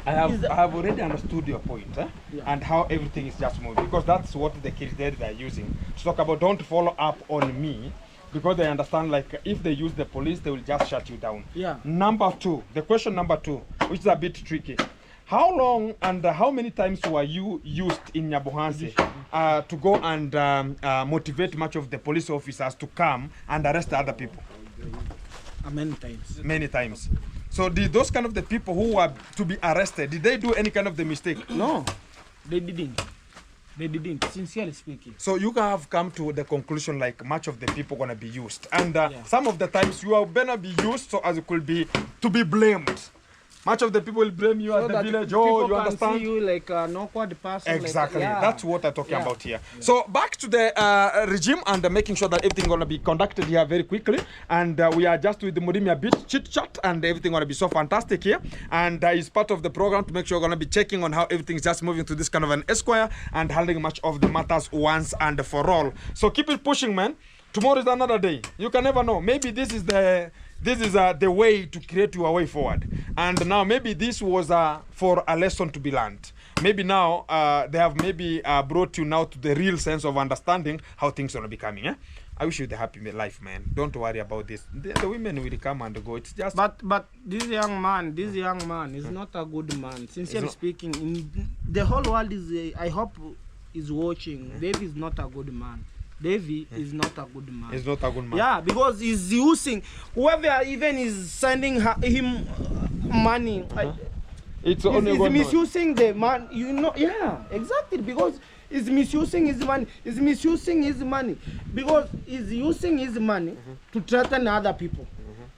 I have already understood your point, eh? Yeah. And how everything is just moving, because that's what the criteria they are using to talk about. Don't follow up on me, because they understand like if they use the police, they will just shut you down. Yeah. Number 2, the question number 2, which is a bit tricky. How long and how many times were you used in Nyabohanse to go and motivate much of the police officers to come and arrest other people? Many times. Many times. So did those kind of the people who were to be arrested, did they do any kind of the mistake? No, they didn't. They didn't, sincerely speaking. So you have come to the conclusion like much of the people gonna be used, and Yeah. some of the times you are gonna be used so as it could be to be blamed. Much of the people will blame you So at the that village. people Oh, you can understand? see you like an awkward person. Exactly. Like, yeah. That's what I'm talking Yeah. about here. So back to the regime and making sure that everything gonna be conducted here very quickly. And we are just with the Murimi a bit chit chat, and everything gonna be so fantastic here. And it's part of the program to make sure we're gonna be checking on how everything's just moving to this kind of an esquire and handling much of the matters once and for all. So keep it pushing, man. Tomorrow is another day. You can never know. Maybe this is the way to create your way forward. And now maybe this was for a lesson to be learned. Maybe now they have maybe brought you now to the real sense of understanding how things are going to be coming. Eh? I wish you the happy life, man. Don't worry about this. The women will come and go. It's just. But this young man is not a good man. Sincerely speaking, in the whole world is. I hope is watching. Davy is not a good man. Davy is not a good man. He's not a good man. Yeah, because he's using whoever even is sending him money. It's only He's God knows. misusing the man. You know, yeah, exactly. Because he's misusing his money. He's misusing his money because he's using his money to threaten other people.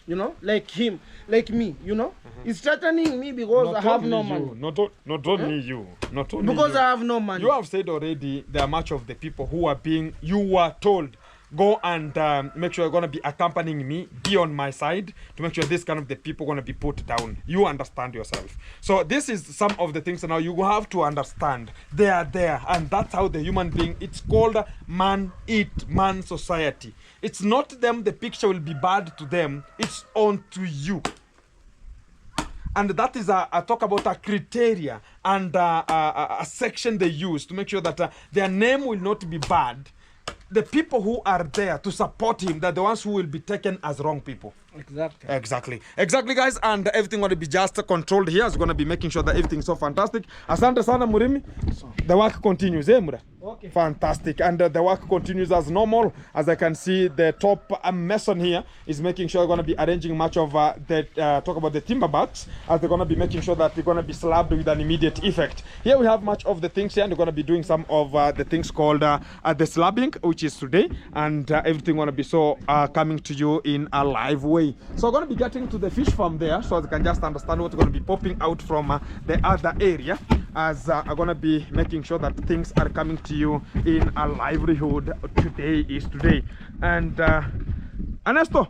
You know, like him, like me. You know, he's threatening me because Not I have only no you, money. Not only you. Not only Because you. I have no money. You have said already there are much of the people who are being, you were told, go and make sure you're going to be accompanying me, be on my side, to make sure this kind of the people going to be put down. You understand yourself. So this is some of the things now you have to understand. They are there, and that's how the human being, it's called man eat man society. It's not them, the picture will be bad to them, it's on to you. And that is a talk about a criteria and a section they use to make sure that their name will not be bad. The people who are there to support him, they're the ones who will be taken as wrong people. Exactly, guys, and everything going to be just controlled here. It's going to be making sure that everything's so fantastic. Asante sana Murimi. The work continues, eh, Mura? Okay. Fantastic, and the work continues as normal. As I can see, the top mason here is making sure they're going to be arranging much of the talk about the timber bats, as they're going to be making sure that they're going to be slabbed with an immediate effect. Here we have much of the things here, and they're going to be doing some of the things called the slabbing, which is today, and everything going to be so coming to you in a live way. So I'm going to be getting to the fish farm there, so as you can just understand what's going to be popping out from the other area, as I'm going to be making sure that things are coming to you in a livelihood. Today is today. And Ernesto,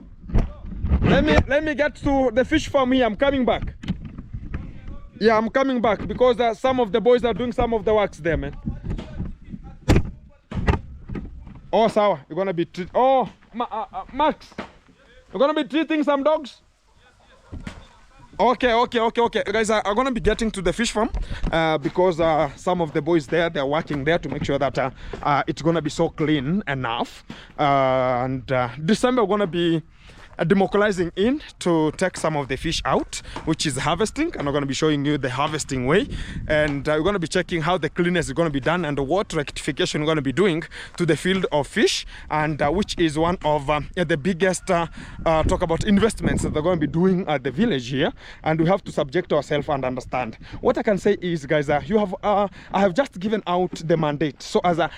let me get to the fish farm here. I'm coming back. Yeah, I'm coming back because some of the boys are doing some of the works there, man. Oh, sawa, you're gonna be Max, you're gonna be treating some dogs. Okay. Guys, I'm gonna be getting to the fish farm because some of the boys there, they're working there to make sure that it's gonna be so clean enough. And December, we're gonna be demobilizing in to take some of the fish out, which is harvesting, and we're going to be showing you the harvesting way, and we're going to be checking how the cleanliness is going to be done and what rectification we're going to be doing to the field of fish, and which is one of the biggest talk about investments that they're going to be doing at the village here, and we have to subject ourselves and understand. What I can say is, guys, I have just given out the mandate, so as I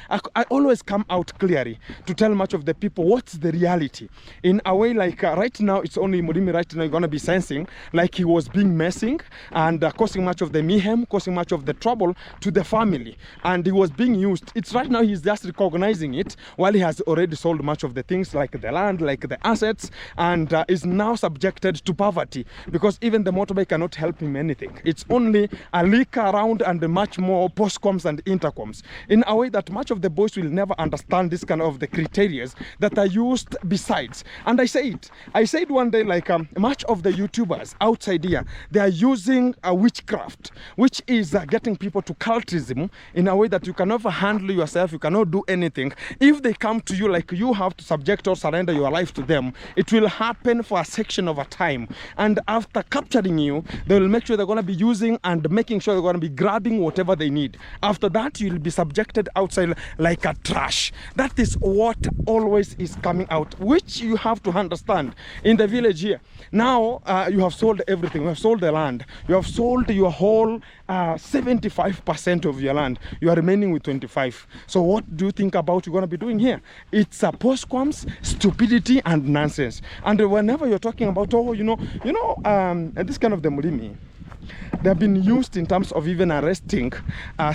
always come out clearly to tell much of the people what's the reality. In a way, like right now, it's only Murimi right now going to be sensing like he was being messing and causing much of the mayhem, causing much of the trouble to the family, and he was being used. It's right now he's just recognizing it while he has already sold much of the things like the land, like the assets, and is now subjected to poverty because even the motorbike cannot help him anything. It's only a leak around and much more postcoms and intercoms, in a way that much of the boys will never understand this kind of the criteria that are used besides. And I said one day, like much of the YouTubers outside here, they are using a witchcraft, which is getting people to cultism in a way that you can never handle yourself, you cannot do anything. If they come to you, like you have to subject or surrender your life to them, it will happen for a section of a time, and after capturing you, they will make sure they're going to be using and making sure they're going to be grabbing whatever they need. After that, you'll be subjected outside like a trash. That is what always is coming out, which you have to understand. In the village here now, you have sold everything. You have sold the land, you have sold your whole 75% of your land. You are remaining with 25. So what do you think about you're going to be doing here? It's a postquams, stupidity and nonsense. And whenever you're talking about, oh, this kind of the Murimi, they have been used in terms of even arresting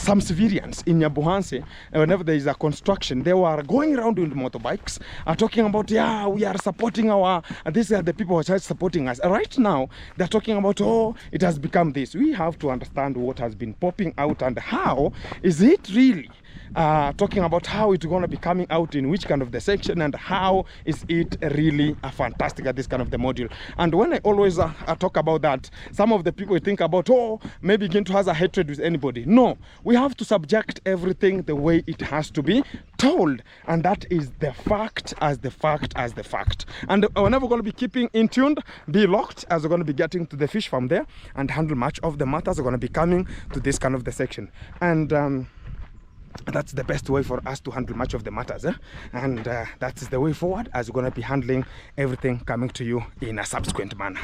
some civilians in Nyabuhanse. Whenever there is a construction, they were going around with motorbikes, talking about, yeah, we are supporting these are the people who are supporting us. Right now, they're talking about, oh, it has become this. We have to understand what has been popping out and how is it really talking about how it's going to be coming out in which kind of the section and how is it really fantastic at this kind of the module. And when I always talk about that, some of the people think about, oh, maybe Ginto has a hatred with anybody. No, we have to subject everything the way it has to be told, and that is the fact as the fact as the fact. And whenever we're going to be keeping in tuned, be locked, as we're going to be getting to the fish farm there and handle much of the matters are going to be coming to this kind of the section. And that's the best way for us to handle much of the matters, and that is the way forward, as we're going to be handling everything coming to you in a subsequent manner.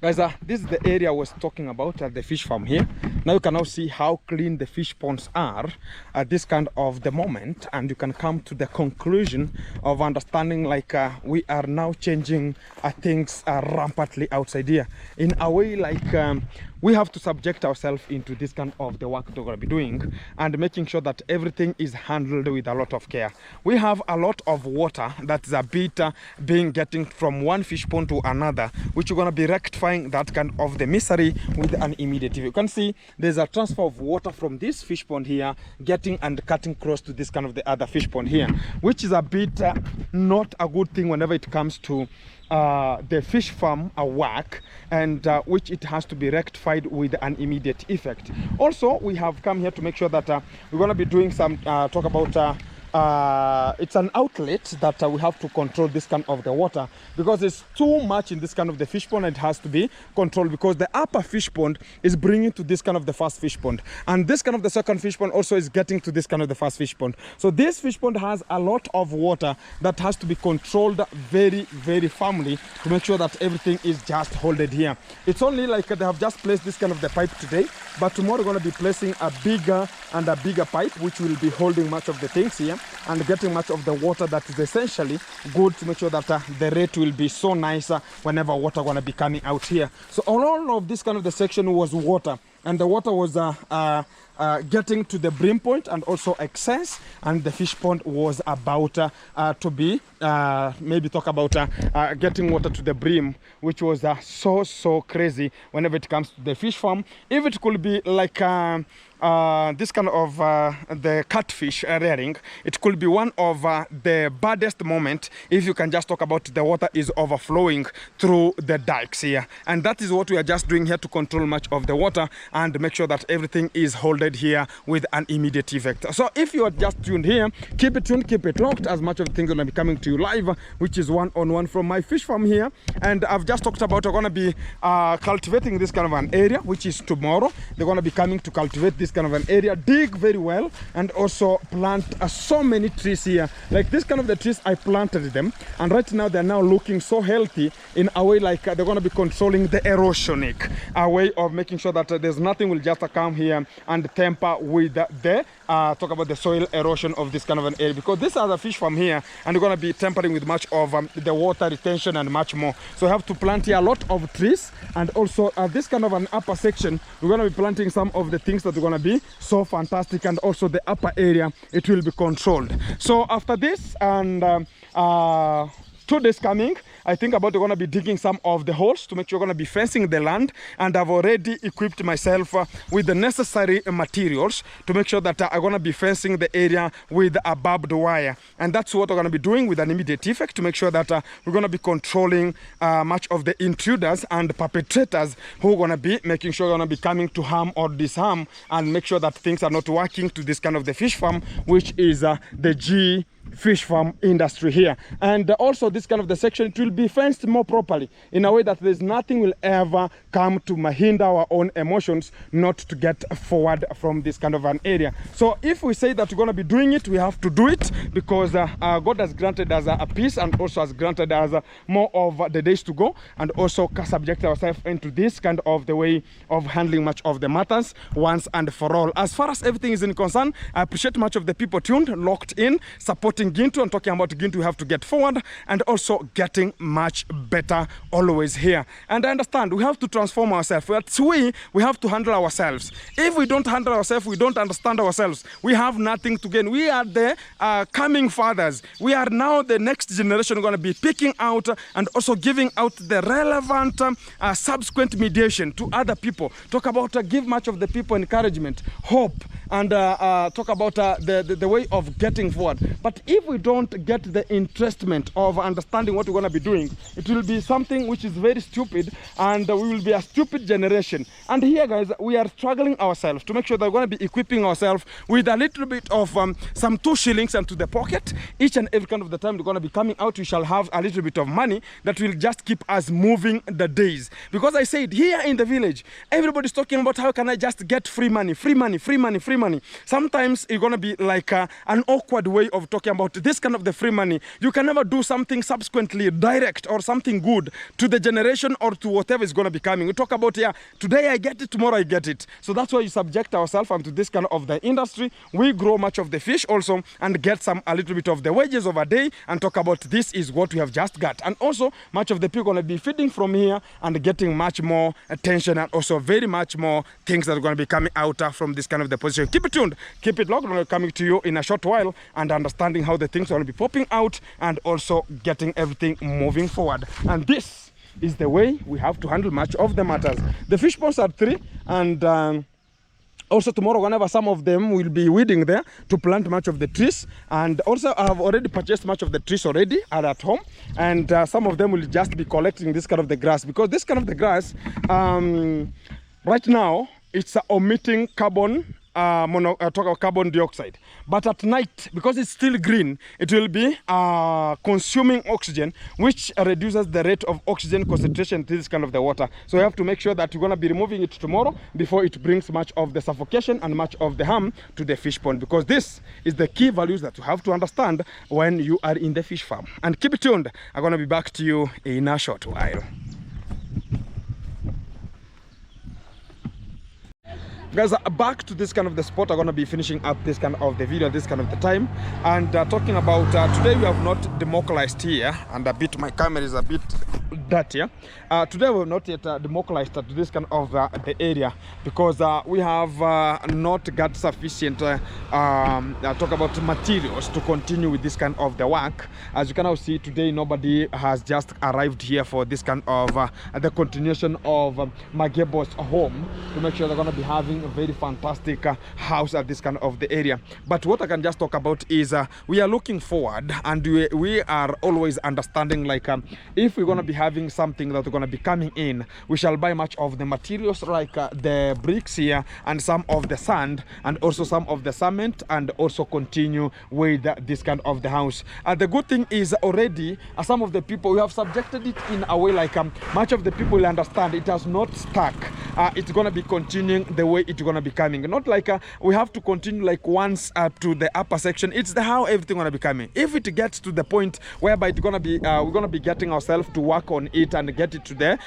Guys, this is the area I was talking about at the fish farm here. Now you can now see how clean the fish ponds are at this kind of the moment, and you can come to the conclusion of understanding like we are now changing things rampantly outside here in a way like we have to subject ourselves into this kind of the work that we're going to be doing and making sure that everything is handled with a lot of care. We have a lot of water that is a bit getting from one fish pond to another, which we're going to be rectifying that kind of the misery with an immediate. If you can see, there's a transfer of water from this fish pond here getting and cutting close to this kind of the other fish pond here, which is a bit not a good thing whenever it comes to the fish farm work, and which it has to be rectified with an immediate effect. Also, we have come here to make sure that we're going to be doing some talk about it's an outlet that we have to control this kind of the water, because it's too much in this kind of the fish pond, and it has to be controlled because the upper fish pond is bringing to this kind of the first fish pond, and this kind of the second fish pond also is getting to this kind of the first fish pond. So this fish pond has a lot of water that has to be controlled very, very firmly to make sure that everything is just holded here. It's only like they have just placed this kind of the pipe today, but tomorrow we're going to be placing a bigger and a bigger pipe which will be holding much of the things here and getting much of the water that is essentially good to make sure that the rate will be so nice whenever water going to be coming out here. So all of this kind of the section was water, and the water was getting to the brim point and also excess, and the fish pond was about to be maybe talk about getting water to the brim, which was so crazy whenever it comes to the fish farm. If it could be like this kind of the catfish rearing, it could be one of the baddest moment if you can just talk about the water is overflowing through the dikes here, and that is what we are just doing here to control much of the water and make sure that everything is holded here with an immediate effect. So if you are just tuned here, keep it tuned, keep it locked, as much of the things are going to be coming to you live, which is one-on-one from my fish farm here. And I've just talked about we're going to be cultivating this kind of an area, which is tomorrow. They're going to be coming to cultivate this kind of an area, dig very well, and also plant so many trees here. Like this kind of the trees, I planted them, and right now they're now looking so healthy in a way like they're going to be controlling the erosionic, a way of making sure that there's nothing will just come here and temper with the talk about the soil erosion of this kind of an area, because this is a fish farm here and we're going to be tampering with much of the water retention and much more. So we have to plant here a lot of trees, and also this kind of an upper section we're going to be planting some of the things that are going to be so fantastic, and also the upper area it will be controlled. So after this and 2 days coming, I think about we're going to be digging some of the holes to make sure we're going to be fencing the land, and I've already equipped myself with the necessary materials to make sure that I'm going to be fencing the area with a barbed wire, and that's what we're going to be doing with an immediate effect to make sure that we're going to be controlling much of the intruders and perpetrators who are going to be making sure we're going to be coming to harm or disarm and make sure that things are not working to this kind of the fish farm, which is the G fish farm industry here. And also this kind of the section, it will be fenced more properly in a way that there's nothing will ever come to hinder our own emotions not to get forward from this kind of an area. So if we say that we're going to be doing it, we have to do it, because God has granted us a peace, and also has granted us more of the days to go, and also subject ourselves into this kind of the way of handling much of the matters once and for all. As far as everything is in concern, I appreciate much of the people tuned, locked in, supporting Gintu, and talking about Gintu, we have to get forward and also getting much better always here. And I understand we have to transform ourselves. We have to handle ourselves. If we don't handle ourselves, we don't understand ourselves, we have nothing to gain. We are the coming fathers. We are now the next generation going to be picking out and also giving out the relevant subsequent mediation to other people. Talk about give much of the people encouragement, hope, and talk about the way of getting forward. But if we don't get the interestment of understanding what we're going to be doing, it will be something which is very stupid, and we will be a stupid generation. And here, guys, we are struggling ourselves to make sure that we're going to be equipping ourselves with a little bit of some 2 shillings into the pocket. Each and every kind of the time we're going to be coming out, we shall have a little bit of money that will just keep us moving the days. Because I said, here in the village, everybody's talking about how can I just get free money, free money, free money, free money. Sometimes it's going to be like an awkward way of talking about this kind of the free money. You can never do something subsequently direct or something good to the generation or to whatever is going to be coming. We talk about, yeah, today I get it, tomorrow I get it. So that's why you subject ourselves into this kind of the industry. We grow much of the fish also and get a little bit of the wages of a day, and talk about this is what we have just got. And also much of the people going to be feeding from here and getting much more attention, and also very much more things that are going to be coming out from this kind of the position. Keep it tuned, keep it locked. We're coming to you in a short while and understanding how the things are going to be popping out, and also getting everything moving forward. And this is the way we have to handle much of the matters. The fish ponds are 3, and also tomorrow, whenever some of them will be weeding there to plant much of the trees. And also I have already purchased much of the trees already at home, and some of them will just be collecting this kind of the grass, because this kind of the grass right now it's omitting carbon carbon dioxide, but at night, because it's still green, it will be consuming oxygen, which reduces the rate of oxygen concentration to this kind of the water. So we have to make sure that we're going to be removing it tomorrow before it brings much of the suffocation and much of the harm to the fish pond, because this is the key values that you have to understand when you are in the fish farm. And keep it tuned, I'm going to be back to you in a short while. Guys, back to this kind of the spot. I'm going to be finishing up this kind of the video, this kind of the time, and talking about today we have not democalized here, and a bit my camera is a bit that. Yeah, today we're not yet democratized to this kind of the area, because we have not got sufficient talk about materials to continue with this kind of the work. As you can now see, today nobody has just arrived here for this kind of the continuation of Magebo's home, to make sure they're going to be having a very fantastic house at this kind of the area. But what I can just talk about is we are looking forward, and we are always understanding, like if we're going to be having something that we're going to be coming in, we shall buy much of the materials, like the bricks here and some of the sand and also some of the cement, and also continue with this kind of the house. The good thing is already some of the people, we have subjected it in a way like much of the people understand it has not stuck. It's going to be continuing the way it's going to be coming, not like we have to continue like once up to the upper section. It's the how everything going to be coming. If it gets to the point whereby it's going to be we're going to be getting ourselves to work on it and get it to the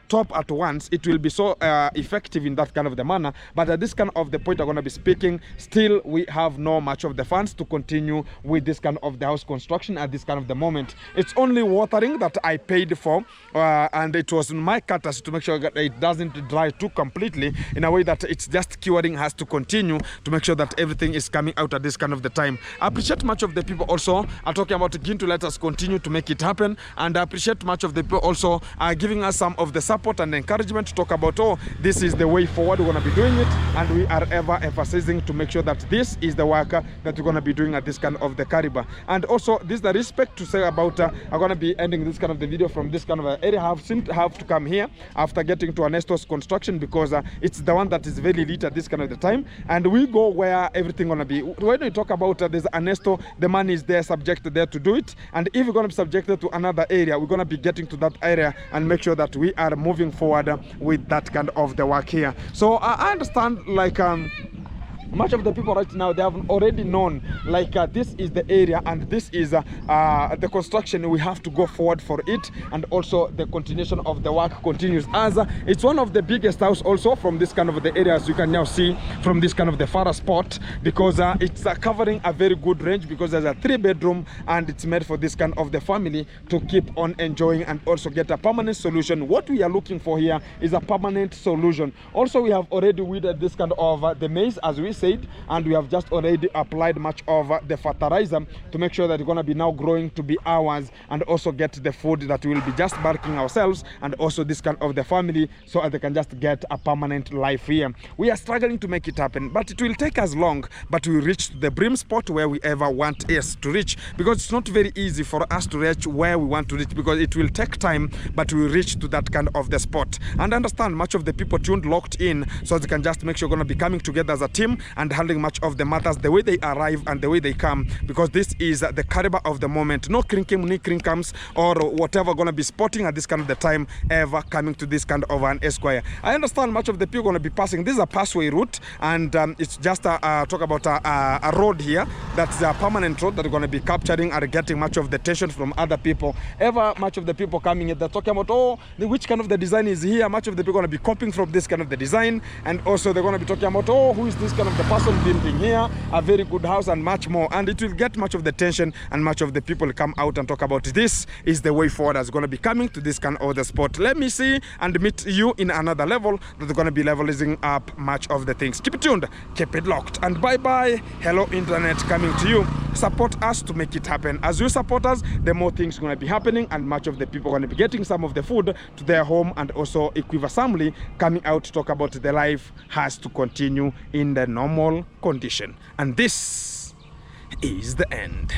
top at once, it will be so effective in that kind of the manner. But at this kind of the point I'm going to be speaking, still we have no much of the funds to continue with this kind of the house construction at this kind of the moment. It's only watering that I paid for, and it was my courtesy to make sure that it doesn't dry too completely, in a way that it's just curing has to continue to make sure that everything is coming out at this kind of the time. I appreciate much of the people also are talking about again to let us continue to make it happen, and I appreciate much of the people also are giving us some of the support and encouragement to talk about, oh, this is the way forward, we're going to be doing it, and we are ever emphasizing to make sure that this is the work that we're going to be doing at this kind of the Kariba. And also this is the respect to say about I'm going to be ending this kind of the video from this kind of area. I have to come here after getting to Ernesto's construction, because it's the one that is very lit at this kind of the time, and we go where everything going to be. When we talk about there's Ernesto, the man is there, subjected there to do it, and if we're going to be subjected to another area, we're going to be getting to that area and make sure that we are moving forward with that kind of the work here. So I understand, like much of the people right now, they have already known, like this is the area and this is the construction. We have to go forward for it, and also the continuation of the work continues, as it's one of the biggest house also from this kind of the areas you can now see from this kind of the far spot, because it's covering a very good range, because there's a 3-bedroom and it's made for this kind of the family to keep on enjoying and also get a permanent solution. What we are looking for here is a permanent solution. Also, we have already weeded this kind of the maize, as we said, and we have just already applied much of the fertilizer to make sure that it's going to be now growing to be ours, and also get the food that we will be just barking ourselves and also this kind of the family, so that they can just get a permanent life here. We are struggling to make it happen, but it will take us long, but we reach the brim spot where we ever want us to reach, because it's not very easy for us to reach where we want to reach, because it will take time, but we reach to that kind of the spot. And understand, much of the people tuned, locked in, so they can just make sure we're going to be coming together as a team and handling much of the matters the way they arrive and the way they come, because this is the caliber of the moment. No crinkums or whatever going to be spotting at this kind of the time ever coming to this kind of an esquire. I understand much of the people going to be passing. This is a passway route, and it's just talk about a road here that's a permanent road that are going to be capturing and getting much of the tension from other people. Much of the people coming here, they're talking about, oh, which kind of the design is here. Much of the people going to be copying from this kind of the design, and also they're going to be talking about, oh, who is this kind of the person building here a very good house, and much more. And it will get much of the tension, and much of the people come out and talk about this is the way forward that's going to be coming to this kind of the spot. Let me see and meet you in another level that's going to be leveling up much of the things. Keep it tuned, keep it locked, and bye bye. Hello internet coming to you. Support us to make it happen. As you support us, the more things going to be happening, and much of the people going to be getting some of the food to their home, and also equivalently coming out to talk about the life has to continue in the normal condition. And this is the end.